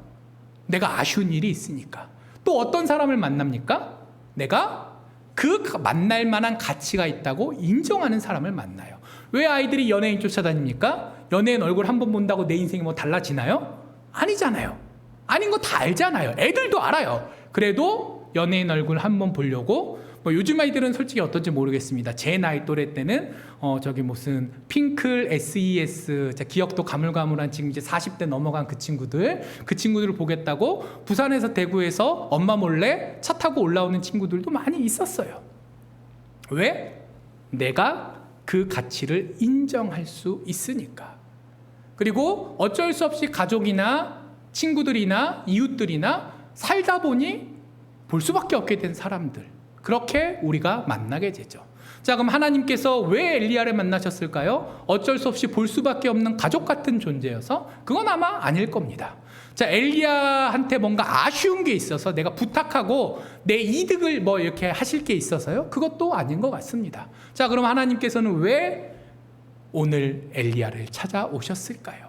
내가 아쉬운 일이 있으니까. 또 어떤 사람을 만납니까? 내가 그 만날 만한 가치가 있다고 인정하는 사람을 만나요. 왜 아이들이 연예인 쫓아다닙니까? 연예인 얼굴 한 번 본다고 내 인생이 뭐 달라지나요? 아니잖아요. 아닌 거 다 알잖아요. 애들도 알아요. 그래도 연예인 얼굴 한 번 보려고, 뭐 요즘 아이들은 솔직히 어떤지 모르겠습니다. 제 나이 또래 때는 저기 무슨 핑클, SES, 기억도 가물가물한 지금 이제 40대 넘어간 그 친구들을 보겠다고 부산에서 대구에서 엄마 몰래 차 타고 올라오는 친구들도 많이 있었어요. 왜? 내가 그 가치를 인정할 수 있으니까. 그리고 어쩔 수 없이 가족이나 친구들이나 이웃들이나 살다 보니 볼 수밖에 없게 된 사람들, 그렇게 우리가 만나게 되죠. 자, 그럼 하나님께서 왜 엘리야를 만나셨을까요? 어쩔 수 없이 볼 수밖에 없는 가족 같은 존재여서? 그건 아마 아닐 겁니다. 자, 엘리야한테 뭔가 아쉬운 게 있어서 내가 부탁하고 내 이득을 뭐 이렇게 하실 게 있어서요? 그것도 아닌 것 같습니다. 자, 그럼 하나님께서는 왜 오늘 엘리야를 찾아오셨을까요?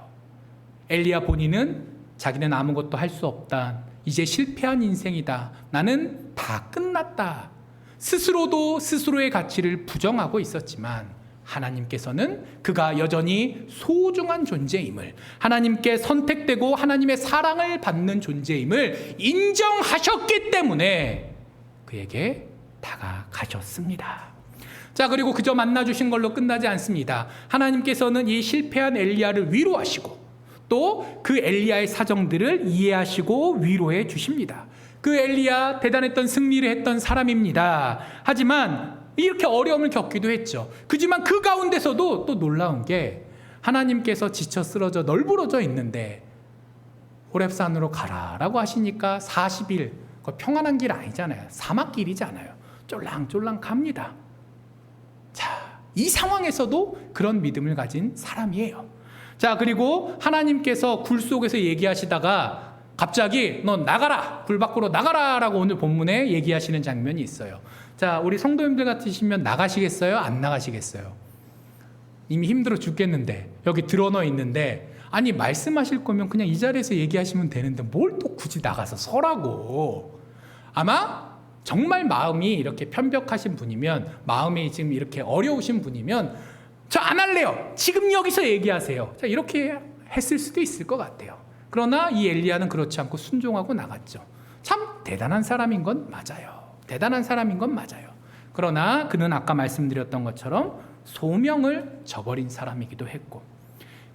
엘리야 본인은 자기는 아무것도 할 수 없다. 이제 실패한 인생이다. 나는 다 끝났다. 스스로도 스스로의 가치를 부정하고 있었지만 하나님께서는 그가 여전히 소중한 존재임을, 하나님께 선택되고 하나님의 사랑을 받는 존재임을 인정하셨기 때문에 그에게 다가가셨습니다. 자, 그리고 그저 만나주신 걸로 끝나지 않습니다. 하나님께서는 이 실패한 엘리야를 위로하시고 또 그 엘리야의 사정들을 이해하시고 위로해 주십니다. 그 엘리야 대단했던 승리를 했던 사람입니다. 하지만 이렇게 어려움을 겪기도 했죠. 그지만 그 가운데서도 또 놀라운 게 하나님께서 지쳐 쓰러져 널브러져 있는데 호렙산으로 가라라고 하시니까 40일, 평안한 길 아니잖아요. 사막길이잖아요. 쫄랑쫄랑 갑니다. 자, 이 상황에서도 그런 믿음을 가진 사람이에요. 자, 그리고 하나님께서 굴 속에서 얘기하시다가 갑자기 너 나가라, 굴 밖으로 나가라 라고 오늘 본문에 얘기하시는 장면이 있어요. 자, 우리 성도님들 같으시면 나가시겠어요? 안 나가시겠어요? 이미 힘들어 죽겠는데 여기 드러넣어 있는데, 아니 말씀하실 거면 그냥 이 자리에서 얘기하시면 되는데 뭘 또 굳이 나가서 서라고. 아마 정말 마음이 이렇게 편벽하신 분이면, 마음이 지금 이렇게 어려우신 분이면 저 안 할래요, 지금 여기서 얘기하세요, 자 이렇게 했을 수도 있을 것 같아요. 그러나 이 엘리야는 그렇지 않고 순종하고 나갔죠. 참 대단한 사람인 건 맞아요. 대단한 사람인 건 맞아요. 그러나 그는 아까 말씀드렸던 것처럼 소명을 저버린 사람이기도 했고,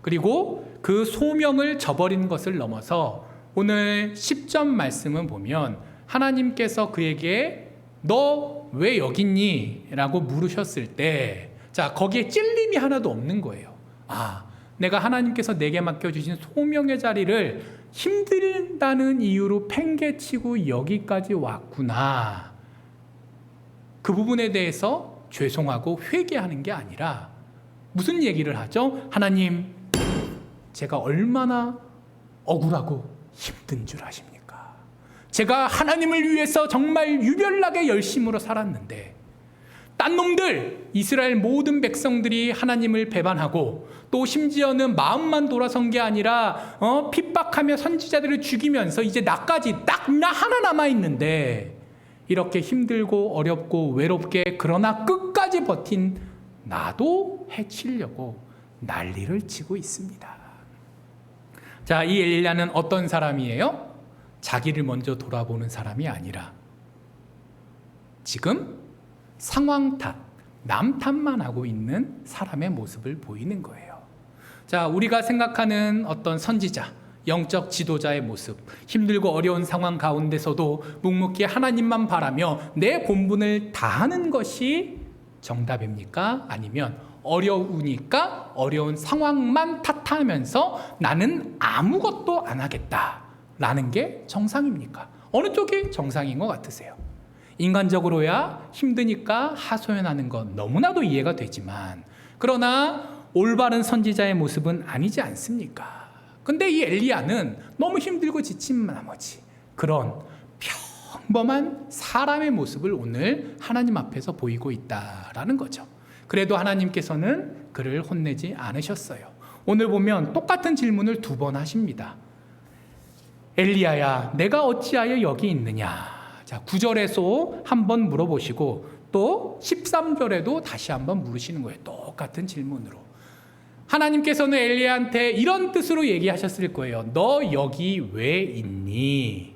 그리고 그 소명을 저버린 것을 넘어서 오늘 10절 말씀은 보면 하나님께서 그에게 너 왜 여기 있니? 라고 물으셨을 때, 자, 거기에 찔림이 하나도 없는 거예요. 아, 내가 하나님께서 내게 맡겨주신 소명의 자리를 힘들다는 이유로 팽개치고 여기까지 왔구나. 그 부분에 대해서 죄송하고 회개하는 게 아니라 무슨 얘기를 하죠? 하나님, 제가 얼마나 억울하고 힘든 줄 아십니까? 제가 하나님을 위해서 정말 유별나게 열심으로 살았는데 딴 놈들, 이스라엘 모든 백성들이 하나님을 배반하고 또 심지어는 마음만 돌아선 게 아니라 핍박하며 선지자들을 죽이면서 이제 나까지 딱 나 하나 남아있는데 이렇게 힘들고 어렵고 외롭게 그러나 끝까지 버틴 나도 해치려고 난리를 치고 있습니다. 자, 이 엘리야는 어떤 사람이에요? 자기를 먼저 돌아보는 사람이 아니라 지금 상황 탓, 남 탓만 하고 있는 사람의 모습을 보이는 거예요. 자, 우리가 생각하는 어떤 선지자, 영적 지도자의 모습, 힘들고 어려운 상황 가운데서도 묵묵히 하나님만 바라며 내 본분을 다하는 것이 정답입니까? 아니면 어려우니까 어려운 상황만 탓하면서 나는 아무것도 안 하겠다라는 게 정상입니까? 어느 쪽이 정상인 것 같으세요? 인간적으로야 힘드니까 하소연하는 건 너무나도 이해가 되지만, 그러나 올바른 선지자의 모습은 아니지 않습니까? 근데 이 엘리야는 너무 힘들고 지친 나머지 그런 평범한 사람의 모습을 오늘 하나님 앞에서 보이고 있다라는 거죠. 그래도 하나님께서는 그를 혼내지 않으셨어요. 오늘 보면 똑같은 질문을 2번 하십니다. 엘리야야, 내가 어찌하여 여기 있느냐? 자, 9절에서 한번 물어보시고 또 13절에도 다시 한번 물으시는 거예요. 똑같은 질문으로. 하나님께서는 엘리야한테 이런 뜻으로 얘기하셨을 거예요. 너 여기 왜 있니?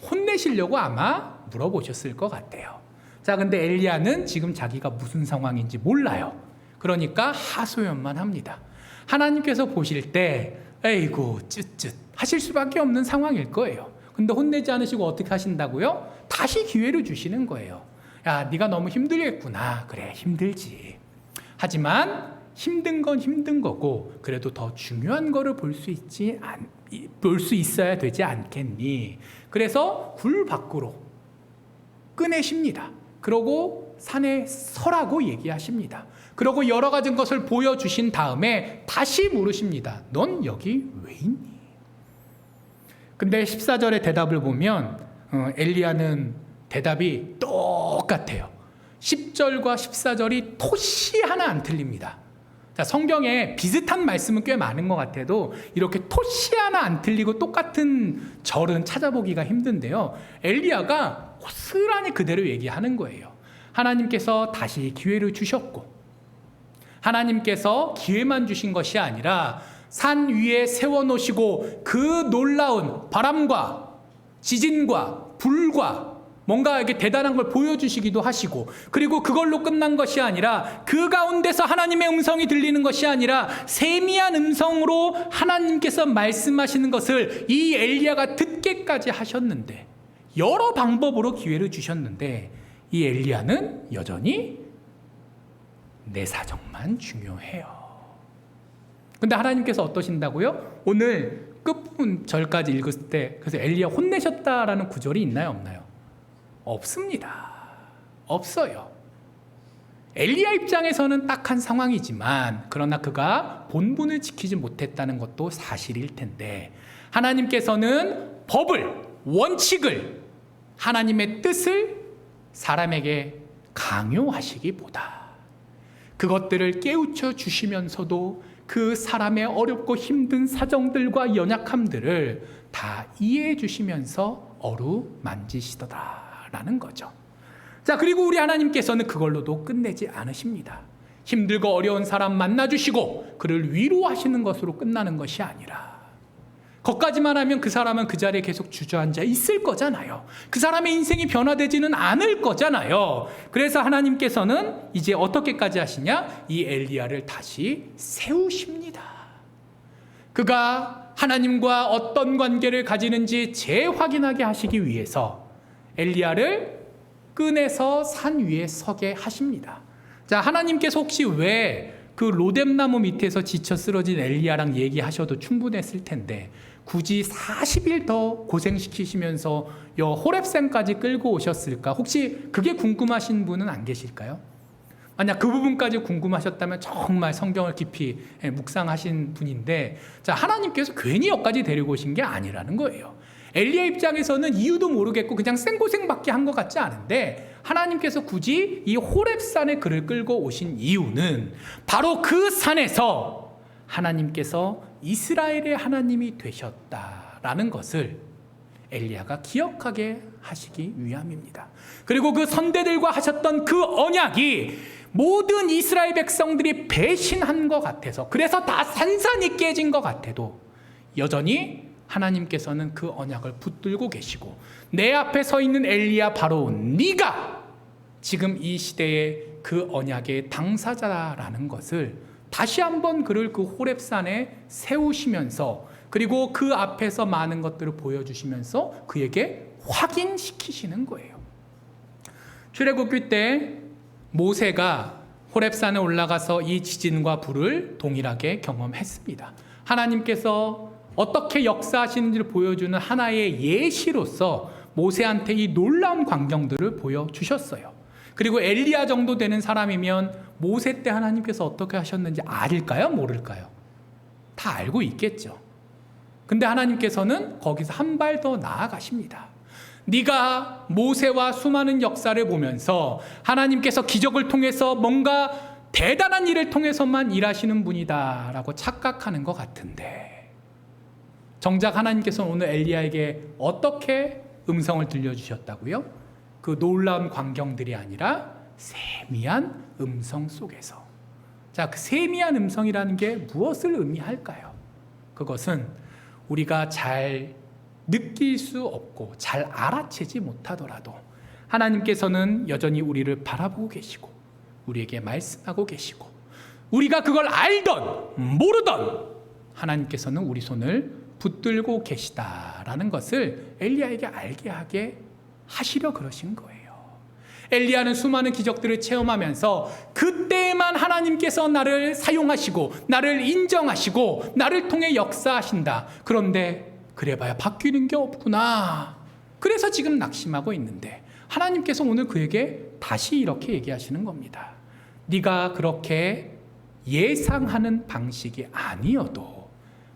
혼내시려고 아마 물어보셨을 것 같아요. 자, 근데 엘리야는 지금 자기가 무슨 상황인지 몰라요. 그러니까 하소연만 합니다. 하나님께서 보실 때 에이구 쯧쯧 하실 수밖에 없는 상황일 거예요. 근데 혼내지 않으시고 어떻게 하신다고요? 다시 기회를 주시는 거예요. 야, 네가 너무 힘들겠구나. 그래, 힘들지. 하지만 힘든 건 힘든 거고 그래도 더 중요한 거를 볼 수 있어야 되지 않겠니? 그래서 굴 밖으로 꺼내십니다. 그러고 산에 서라고 얘기하십니다. 그러고 여러 가지 것을 보여주신 다음에 다시 물으십니다. 넌 여기 왜 있니? 근데 14절의 대답을 보면 엘리야는 대답이 똑같아요. 10절과 14절이 토시 하나 안 틀립니다. 자, 성경에 비슷한 말씀은 꽤 많은 것 같아도 이렇게 토시 하나 안 틀리고 똑같은 절은 찾아보기가 힘든데요. 엘리야가 고스란히 그대로 얘기하는 거예요. 하나님께서 다시 기회를 주셨고 하나님께서 기회만 주신 것이 아니라 산 위에 세워놓으시고 그 놀라운 바람과 지진과 불과 뭔가 이렇게 대단한 걸 보여주시기도 하시고, 그리고 그걸로 끝난 것이 아니라 그 가운데서 하나님의 음성이 들리는 것이 아니라 세미한 음성으로 하나님께서 말씀하시는 것을 이 엘리야가 듣게까지 하셨는데, 여러 방법으로 기회를 주셨는데 이 엘리야는 여전히 내 사정만 중요해요. 근데 하나님께서 어떠신다고요? 오늘 끝부분 절까지 읽었을 때 그래서 엘리야 혼내셨다라는 구절이 있나요, 없나요? 없습니다. 없어요. 엘리야 입장에서는 딱한 상황이지만 그러나 그가 본분을 지키지 못했다는 것도 사실일 텐데, 하나님께서는 법을, 원칙을, 하나님의 뜻을 사람에게 강요하시기보다 그것들을 깨우쳐 주시면서도 그 사람의 어렵고 힘든 사정들과 연약함들을 다 이해해 주시면서 어루만지시더라라는 거죠. 자, 그리고 우리 하나님께서는 그걸로도 끝내지 않으십니다. 힘들고 어려운 사람 만나주시고 그를 위로하시는 것으로 끝나는 것이 아니라 거기까지만 하면 그 사람은 그 자리에 계속 주저앉아 있을 거잖아요. 그 사람의 인생이 변화되지는 않을 거잖아요. 그래서 하나님께서는 이제 어떻게까지 하시냐? 이 엘리야를 다시 세우십니다. 그가 하나님과 어떤 관계를 가지는지 재확인하게 하시기 위해서 엘리야를 꺼내서 산 위에 서게 하십니다. 자, 하나님께서 혹시 왜 그 로뎀나무 밑에서 지쳐 쓰러진 엘리야랑 얘기하셔도 충분했을 텐데 굳이 40일 더 고생시키시면서 호렙산까지 끌고 오셨을까? 혹시 그게 궁금하신 분은 안 계실까요? 만약 그 부분까지 궁금하셨다면 정말 성경을 깊이 묵상하신 분인데, 자, 하나님께서 괜히 여기까지 데리고 오신 게 아니라는 거예요. 엘리야 입장에서는 이유도 모르겠고 그냥 생고생밖에 한 것 같지 않은데, 하나님께서 굳이 이 호렙산에 그를 끌고 오신 이유는 바로 그 산에서 하나님께서 이스라엘의 하나님이 되셨다라는 것을 엘리야가 기억하게 하시기 위함입니다. 그리고 그 선대들과 하셨던 그 언약이 모든 이스라엘 백성들이 배신한 것 같아서, 그래서 다 산산이 깨진 것 같아도 여전히 하나님께서는 그 언약을 붙들고 계시고, 내 앞에 서 있는 엘리야 바로 네가 지금 이 시대의 그 언약의 당사자라는 것을 다시 한번 그를 그 호렙산에 세우시면서, 그리고 그 앞에서 많은 것들을 보여주시면서 그에게 확인시키시는 거예요. 출애굽기 때 모세가 호렙산에 올라가서 이 지진과 불을 동일하게 경험했습니다. 하나님께서 어떻게 역사하시는지를 보여주는 하나의 예시로서 모세한테 이 놀라운 광경들을 보여주셨어요. 그리고 엘리야 정도 되는 사람이면 모세 때 하나님께서 어떻게 하셨는지 알까요? 모를까요? 다 알고 있겠죠. 근데 하나님께서는 거기서 한 발 더 나아가십니다. 네가 모세와 수많은 역사를 보면서 하나님께서 기적을 통해서 뭔가 대단한 일을 통해서만 일하시는 분이다 라고 착각하는 것 같은데, 정작 하나님께서는 오늘 엘리야에게 어떻게 음성을 들려주셨다고요? 그 놀라운 광경들이 아니라 세미한 음성 속에서. 자, 그 세미한 음성이라는 게 무엇을 의미할까요? 그것은 우리가 잘 느낄 수 없고 잘 알아채지 못하더라도 하나님께서는 여전히 우리를 바라보고 계시고 우리에게 말씀하고 계시고, 우리가 그걸 알던 모르던 하나님께서는 우리 손을 붙들고 계시다라는 것을 엘리야에게 알게 하게 하시려 그러신 거예요. 엘리야는 수많은 기적들을 체험하면서 그때만 하나님께서 나를 사용하시고 나를 인정하시고 나를 통해 역사하신다. 그런데 그래봐야 바뀌는 게 없구나. 그래서 지금 낙심하고 있는데 하나님께서 오늘 그에게 다시 이렇게 얘기하시는 겁니다. 네가 그렇게 예상하는 방식이 아니어도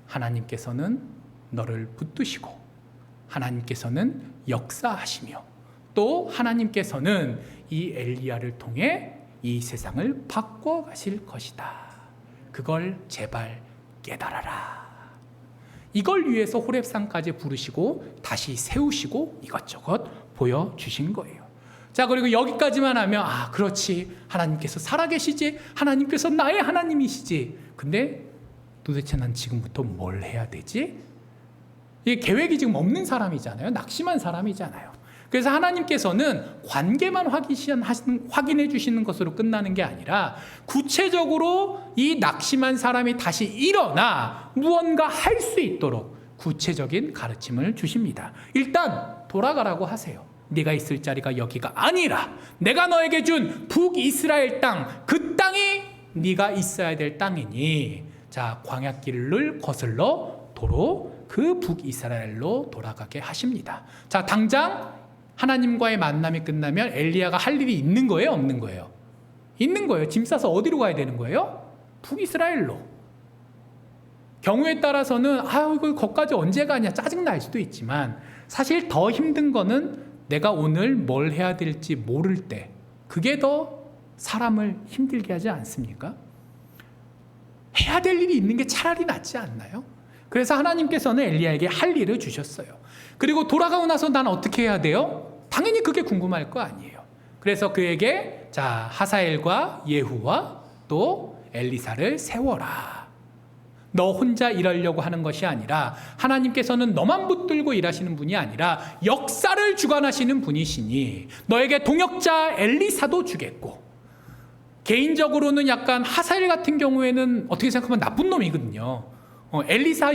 하나님께서는 너를 붙드시고 하나님께서는 역사하시며 또 하나님께서는 이 엘리야를 통해 이 세상을 바꿔가실 것이다. 그걸 제발 깨달아라. 이걸 위해서 호렙산까지 부르시고 다시 세우시고 이것저것 보여주신 거예요. 자, 그리고 여기까지만 하면 그렇지, 하나님께서 살아계시지, 하나님께서 나의 하나님이시지. 근데 도대체 난 지금부터 뭘 해야 되지? 이게 계획이 지금 없는 사람이잖아요. 낙심한 사람이잖아요. 그래서 하나님께서는 관계만 확인해 주시는 것으로 끝나는 게 아니라 구체적으로 이 낙심한 사람이 다시 일어나 무언가 할 수 있도록 구체적인 가르침을 주십니다. 일단 돌아가라고 하세요. 네가 있을 자리가 여기가 아니라 내가 너에게 준 북이스라엘 땅, 그 땅이 네가 있어야 될 땅이니, 자, 광야길을 거슬러 도로 그 북이스라엘로 돌아가게 하십니다. 자, 당장 하나님과의 만남이 끝나면 엘리야가 할 일이 있는 거예요, 없는 거예요? 있는 거예요. 짐 싸서 어디로 가야 되는 거예요? 북이스라엘로. 경우에 따라서는 이거 거기까지 언제 가냐 짜증날 수도 있지만, 사실 더 힘든 거는 내가 오늘 뭘 해야 될지 모를 때, 그게 더 사람을 힘들게 하지 않습니까? 해야 될 일이 있는 게 차라리 낫지 않나요? 그래서 하나님께서는 엘리야에게 할 일을 주셨어요. 그리고 돌아가고 나서 난 어떻게 해야 돼요? 당연히 그게 궁금할 거 아니에요. 그래서 그에게 자, 하사엘과 예후와 또 엘리사를 세워라. 너 혼자 일하려고 하는 것이 아니라 하나님께서는 너만 붙들고 일하시는 분이 아니라 역사를 주관하시는 분이시니 너에게 동역자 엘리사도 주겠고, 개인적으로는 약간 하사엘 같은 경우에는 어떻게 생각하면 나쁜 놈이거든요. 엘리야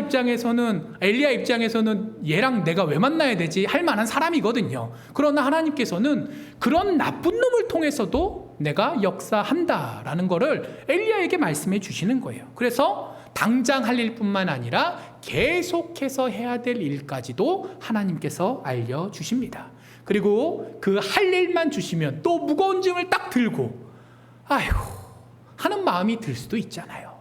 입장에서는 얘랑 내가 왜 만나야 되지 할 만한 사람이거든요. 그러나 하나님께서는 그런 나쁜 놈을 통해서도 내가 역사한다라는 거를 엘리야에게 말씀해 주시는 거예요. 그래서 당장 할 일뿐만 아니라 계속해서 해야 될 일까지도 하나님께서 알려주십니다. 그리고 그 할 일만 주시면 또 무거운 짐을 딱 들고 아이고 하는 마음이 들 수도 있잖아요.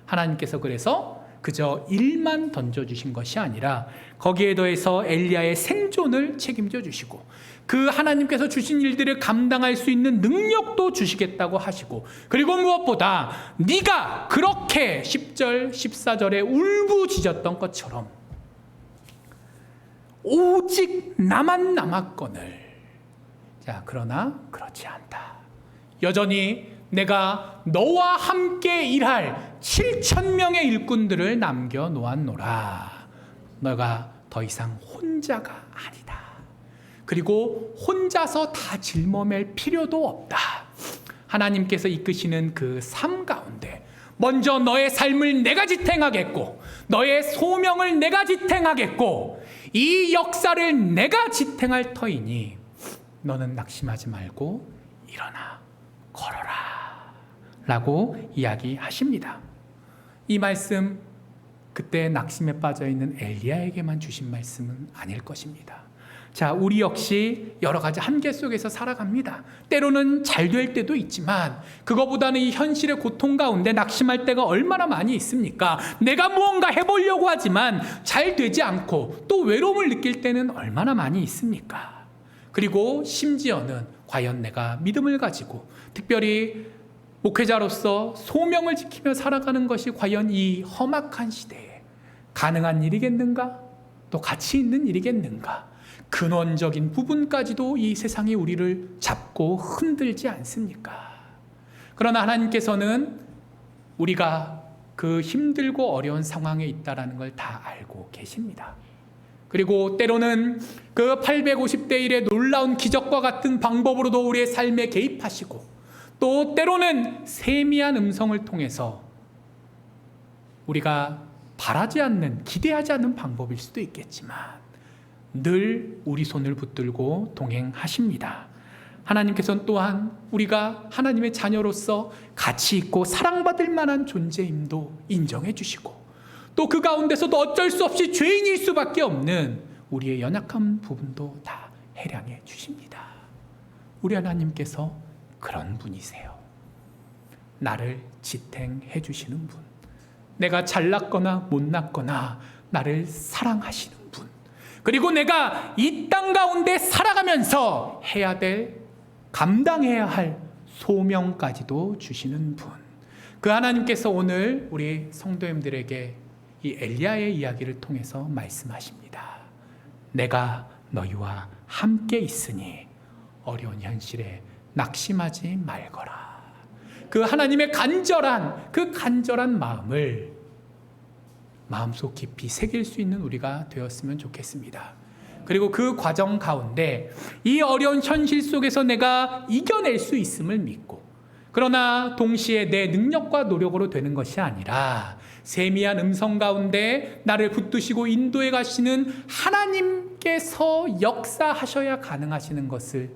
하나님께서 그래서 그저 일만 던져주신 것이 아니라 거기에 더해서 엘리야의 생존을 책임져 주시고 그 하나님께서 주신 일들을 감당할 수 있는 능력도 주시겠다고 하시고, 그리고 무엇보다 네가 그렇게 10절 14절에 울부짖었던 것처럼 오직 나만 남았거늘, 자 그러나 그렇지 않다. 여전히 내가 너와 함께 일할 7,000명의 일꾼들을 남겨놓았노라. 너가 더 이상 혼자가 아니다. 그리고 혼자서 다 짊어맬 필요도 없다. 하나님께서 이끄시는 그 삶 가운데 먼저 너의 삶을 내가 지탱하겠고 너의 소명을 내가 지탱하겠고 이 역사를 내가 지탱할 터이니 너는 낙심하지 말고 일어나 걸어라 라고 이야기하십니다. 이 말씀 그때 낙심에 빠져있는 엘리야에게만 주신 말씀은 아닐 것입니다. 자, 우리 역시 여러 가지 한계 속에서 살아갑니다. 때로는 잘 될 때도 있지만 그거보다는 이 현실의 고통 가운데 낙심할 때가 얼마나 많이 있습니까? 내가 무언가 해보려고 하지만 잘 되지 않고 또 외로움을 느낄 때는 얼마나 많이 있습니까? 그리고 심지어는 과연 내가 믿음을 가지고 특별히 목회자로서 소명을 지키며 살아가는 것이 과연 이 험악한 시대에 가능한 일이겠는가? 또 가치 있는 일이겠는가? 근원적인 부분까지도 이 세상이 우리를 잡고 흔들지 않습니까? 그러나 하나님께서는 우리가 그 힘들고 어려운 상황에 있다는 걸 다 알고 계십니다. 그리고 때로는 그 850대 1의 놀라운 기적과 같은 방법으로도 우리의 삶에 개입하시고 또 때로는 세미한 음성을 통해서 우리가 바라지 않는, 기대하지 않는 방법일 수도 있겠지만 늘 우리 손을 붙들고 동행하십니다. 하나님께서는 또한 우리가 하나님의 자녀로서 가치 있고 사랑받을 만한 존재임도 인정해 주시고 또 그 가운데서도 어쩔 수 없이 죄인일 수밖에 없는 우리의 연약한 부분도 다 해량해 주십니다. 우리 하나님께서 그런 분이세요. 나를 지탱해 주시는 분, 내가 잘났거나 못났거나 나를 사랑하시는 분, 그리고 내가 이 땅 가운데 살아가면서 해야 될, 감당해야 할 소명까지도 주시는 분, 그 하나님께서 오늘 우리 성도님들에게 이 엘리야의 이야기를 통해서 말씀하십니다. 내가 너희와 함께 있으니 어려운 현실에 낙심하지 말거라. 그 하나님의 간절한 마음을 마음속 깊이 새길 수 있는 우리가 되었으면 좋겠습니다. 그리고 그 과정 가운데 이 어려운 현실 속에서 내가 이겨낼 수 있음을 믿고, 그러나 동시에 내 능력과 노력으로 되는 것이 아니라 세미한 음성 가운데 나를 붙드시고 인도해 가시는 하나님께서 역사하셔야 가능하시는 것을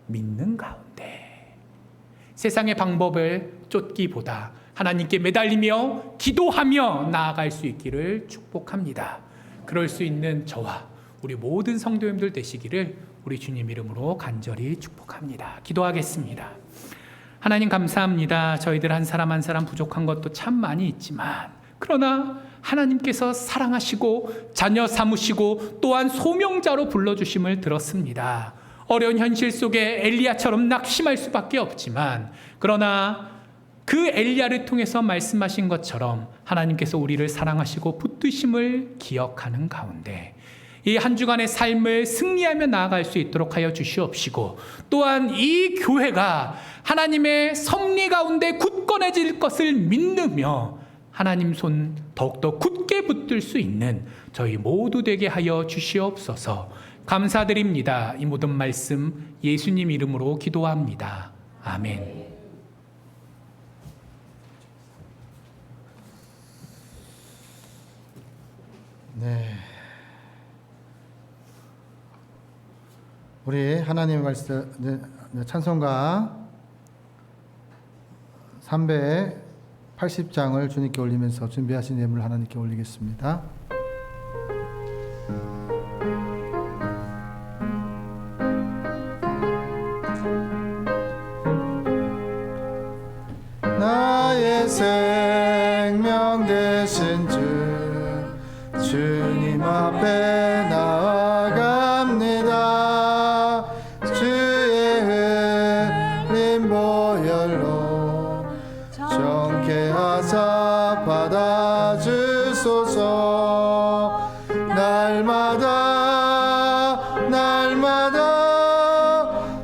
믿는 가운데 세상의 방법을 쫓기보다 하나님께 매달리며 기도하며 나아갈 수 있기를 축복합니다. 그럴 수 있는 저와 우리 모든 성도님들 되시기를 우리 주님 이름으로 간절히 축복합니다. 기도하겠습니다. 하나님 감사합니다. 저희들 한 사람 한 사람 부족한 것도 참 많이 있지만 그러나 하나님께서 사랑하시고 자녀 삼으시고 또한 소명자로 불러주심을 들었습니다. 어려운 현실 속에 엘리야처럼 낙심할 수밖에 없지만 그러나 그 엘리야를 통해서 말씀하신 것처럼 하나님께서 우리를 사랑하시고 붙드심을 기억하는 가운데 이 한 주간의 삶을 승리하며 나아갈 수 있도록 하여 주시옵시고 또한 이 교회가 하나님의 섭리 가운데 굳건해질 것을 믿으며 하나님 손 더욱더 굳게 붙들 수 있는 저희 모두 되게 하여 주시옵소서. 감사드립니다. 이 모든 말씀 예수님 이름으로 기도합니다. 아멘. 네. 우리 하나님의 말씀 찬송가 380장을 주님께 올리면서 준비하신 예물을 하나님께 올리겠습니다. 나의 생명 되신 주 주님 앞에 나아갑니다. 주의 흘린 보혈로 정케 하사 받아주소서. 날마다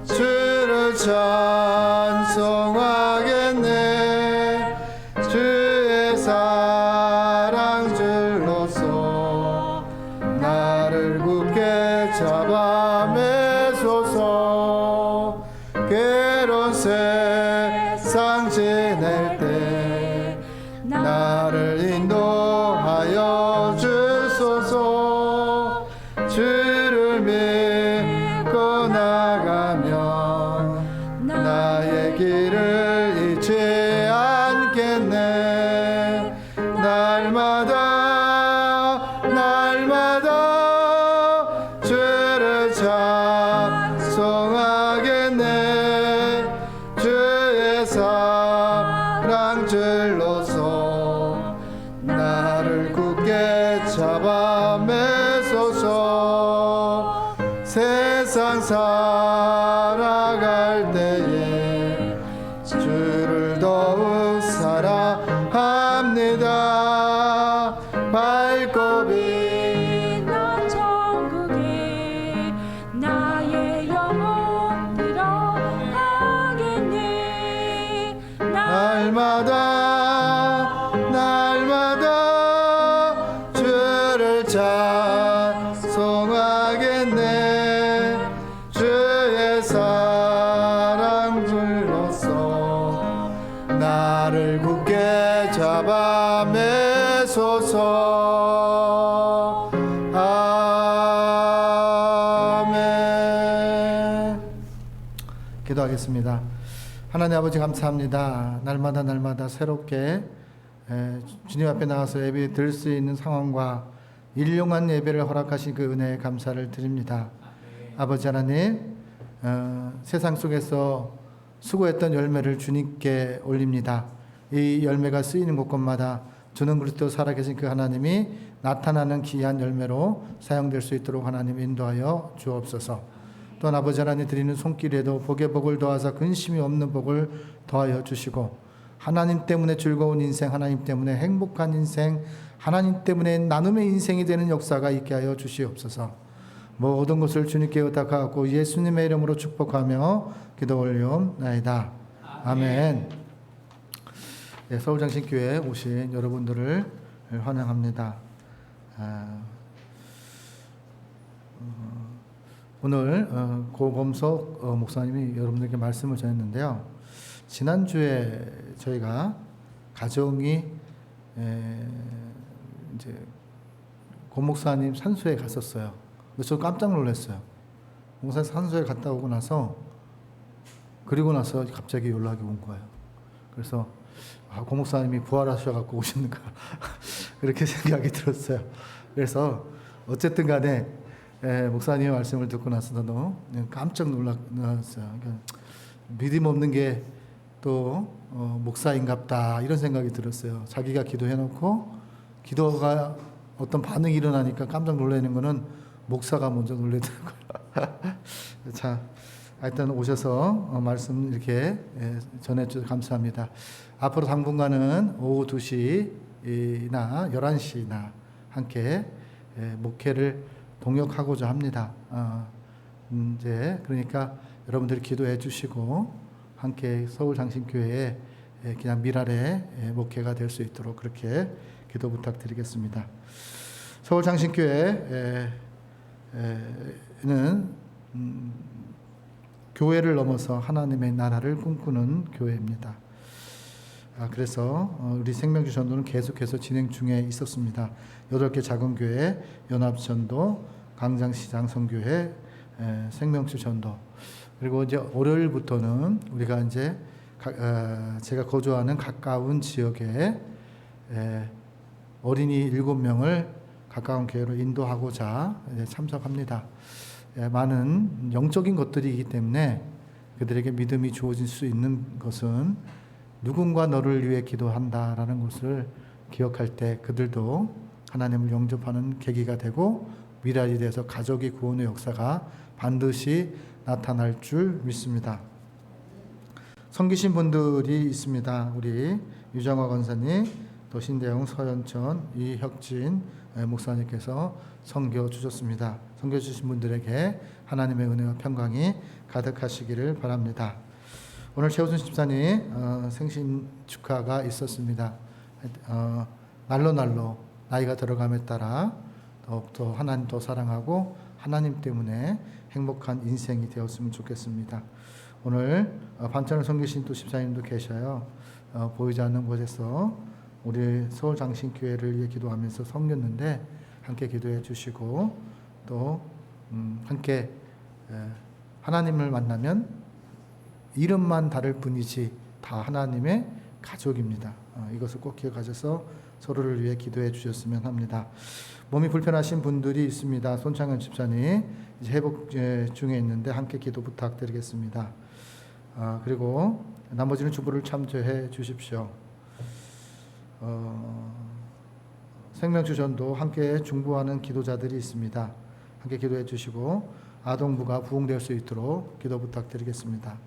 주를 찬송하겠네. 주의 사랑 줄로서 나를 굳게 잡아 매소서. 괴로운 세상 지낼 때 나를 인도하여 주소서. 주를 믿고 나가면 나의 길을 잃지 않겠네. 날마다 주를 찬송하겠네. 주의 사랑 줄로서 나를 굳게 잡아 매소서. 세상 살아갈 때에 주를 더욱 사랑합니다. 발굽이 나 천국에 나의 영혼 들어가겠네. 날마다 주를 찬송하겠네. 주의 사랑 줄로서 나를 굳게 잡아 매소서. 아멘. 기도하겠습니다. 하나님 아버지 감사합니다. 날마다 새롭게 주님 앞에 나가서 예배 드릴 수 있는 상황과 일용한 예배를 허락하신 그 은혜에 감사를 드립니다. 아버지 하나님, 세상 속에서 수고했던 열매를 주님께 올립니다. 이 열매가 쓰이는 곳곳마다 주는 그리스도 살아계신 그 하나님이 나타나는 귀한 열매로 사용될 수 있도록 하나님 인도하여 주옵소서. 또한 아버지 하나님 드리는 손길에도 복의 복을 더하사 근심이 없는 복을 더하여 주시고, 하나님 때문에 즐거운 인생, 하나님 때문에 행복한 인생, 하나님 때문에 나눔의 인생이 되는 역사가 있게 하여 주시옵소서. 모든 것을 주님께 의탁하고 예수님의 이름으로 축복하며 기도 올리옵나이다. 아멘. 네, 서울장신교회에 오신 여러분들을 환영합니다. 오늘 고범석 목사님이 여러분들께 말씀을 전했는데요. 지난주에 저희가 가정이 이제 고 목사님 산소에 갔었어요. 근데 저 깜짝 놀랐어요. 목사님 산소에 갔다 오고 나서, 그리고 나서 갑자기 연락이 온 거예요. 그래서 고 목사님이 부활하셔갖고 오셨는가 그렇게 생각이 들었어요. 그래서 어쨌든 간에 목사님의 말씀을 듣고 나서 너무 깜짝 놀랐어요. 그러니까 믿음 없는 게 또 목사인갑다 이런 생각이 들었어요. 자기가 기도해놓고 기도가 어떤 반응이 일어나니까 깜짝 놀라는 거는 목사가 먼저 놀라더라고요. 자, 하여튼 오셔서 말씀 이렇게 전해주셔서 감사합니다. 앞으로 당분간은 오후 2시나 11시나 함께 목회를 동역하고자 합니다. 이제 그러니까 여러분들이 기도해 주시고 함께 서울장신교회에 그냥 밀아래 목회가 될 수 있도록 그렇게 기도 부탁드리겠습니다. 서울장신교회는 교회를 넘어서 하나님의 나라를 꿈꾸는 교회입니다. 그래서 우리 생명주 전도는 계속해서 진행 중에 있었습니다. 8개 작은 교회, 연합전도, 강장시장 선교회, 생명주 전도. 그리고 이제 월요일부터는 우리가 이제 제가 거주하는 가까운 지역에 어린이 7명을 가까운 교회로 인도하고자 참석합니다. 많은 영적인 것들이기 때문에 그들에게 믿음이 주어질 수 있는 것은 누군가 너를 위해 기도한다라는 것을 기억할 때 그들도 하나님을 영접하는 계기가 되고 미랄이 돼서 가족의 구원의 역사가 반드시 나타날 줄 믿습니다. 섬기신 분들이 있습니다. 우리 유정화 권사님, 또 신대영, 서현천, 이혁진 목사님께서 섬겨 주셨습니다. 섬겨 주신 분들에게 하나님의 은혜와 평강이 가득하시기를 바랍니다. 오늘 최우순 집사님 생신 축하가 있었습니다. 날로 나이가 들어감에 따라 더욱더 하나님 더 사랑하고 하나님 때문에 행복한 인생이 되었으면 좋겠습니다. 오늘 반찬을 섬기신 또 집사님도 계셔요. 보이지 않는 곳에서 우리 서울장신교회를 위해 기도하면서 섬겼는데 함께 기도해 주시고 또 함께 하나님을 만나면 이름만 다를 뿐이지 다 하나님의 가족입니다. 이것을 꼭 기억하셔서 서로를 위해 기도해 주셨으면 합니다. 몸이 불편하신 분들이 있습니다. 손창현 집사님 이제 회복 중에 있는데 함께 기도 부탁드리겠습니다. 그리고 나머지는 주부를 참조해 주십시오. 생명주 전도 함께 중보하는 기도자들이 있습니다. 함께 기도해 주시고 아동부가 부흥될 수 있도록 기도 부탁드리겠습니다.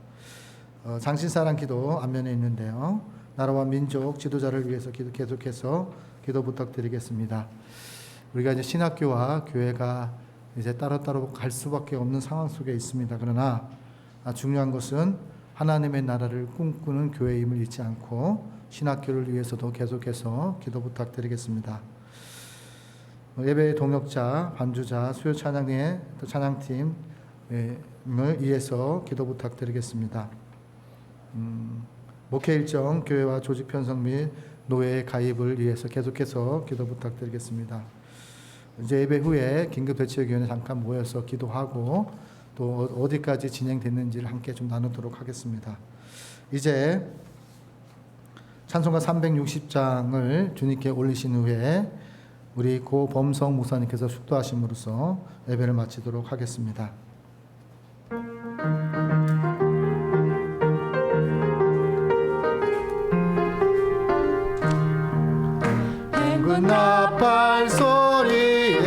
장신사랑 기도 앞면에 있는데요. 나라와 민족 지도자를 위해서 계속해서 기도 부탁드리겠습니다. 우리가 이제 신학교와 교회가 이제 따로따로 갈 수밖에 없는 상황 속에 있습니다. 그러나 중요한 것은 하나님의 나라를 꿈꾸는 교회임을 잊지 않고 신학교를 위해서도 계속해서 기도 부탁드리겠습니다. 예배의 동역자, 반주자, 수요 찬양의 찬양팀을 위해서 기도 부탁드리겠습니다. 목회 일정, 교회와 조직 편성 및 노예의 가입을 위해서 계속해서 기도 부탁드리겠습니다. 이제 예배 후에 긴급대책위원회 잠깐 모여서 기도하고 또 어디까지 진행됐는지를 함께 좀 나누도록 하겠습니다. 이제 찬송가 360장을 주님께 올리신 후에 우리 고범성 목사님께서 축도하심으로써 예배를 마치도록 하겠습니다. 나팔 소리에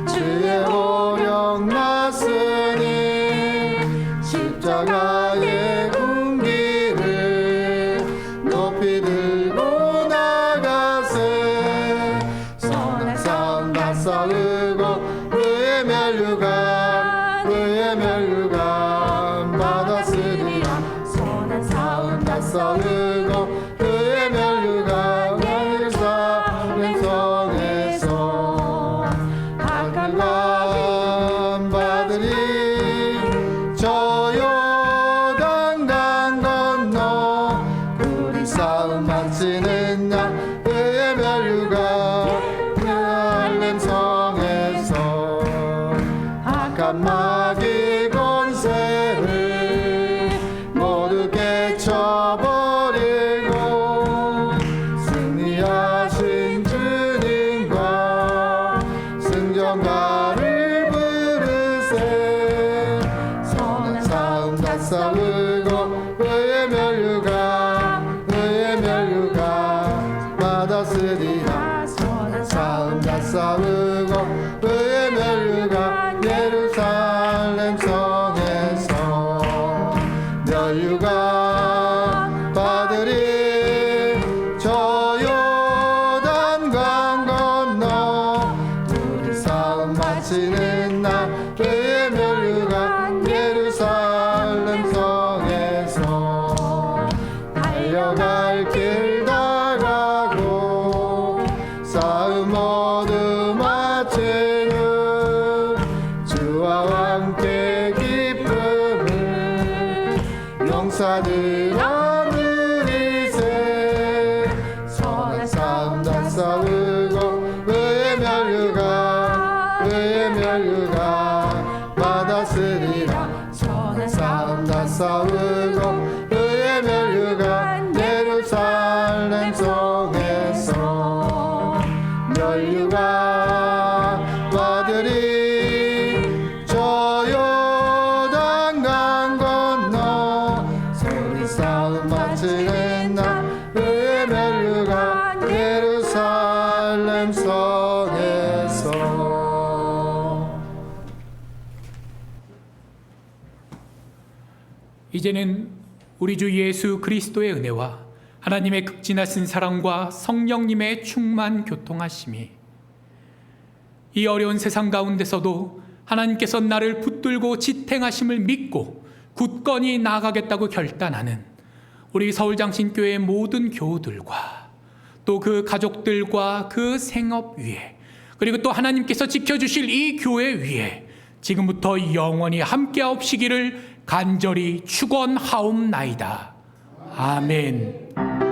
주의 오력 났으니 십자가의 군기를 높이 들고 나가세 선한 싸움 다 싸우고 그의 멸류관 받았으리라 선한 싸움 다 싸우고 그의 멸류관 마귀 권세를 모두 깨쳐버리고 승리하신 주님과 승전가를 부르세 선한 싸움 다 싸우고 의의 멸류관 받았으리라 선한 싸움 다 싸우고 의의 멸류관 예루살렘 성에서 멸류관 받으리 저 요단강 건너 우리 싸움 마치는 날 그의 멸류관 예루살렘 성에서 달려 목사들 하늘이세 선한 싸움 다 싸우고 의의 멸류가 받았으리라 선한 싸움 다 싸우고 의의 멸류가 예루살렘 성에서 멸류가 받으리 저 요단강 건너 소리 싸움 마치는 날 의의 멸류가 예루살렘 성에서 이제는 우리 주 예수 그리스도의 은혜와 하나님의 극진하신 사랑과 성령님의 충만 교통하심이 이 어려운 세상 가운데서도 하나님께서 나를 붙들고 지탱하심을 믿고 굳건히 나아가겠다고 결단하는 우리 서울장신교회의 모든 교우들과 또 그 가족들과 그 생업 위에 그리고 또 하나님께서 지켜주실 이 교회 위에 지금부터 영원히 함께하옵시기를 간절히 축원하옵나이다. 아멘.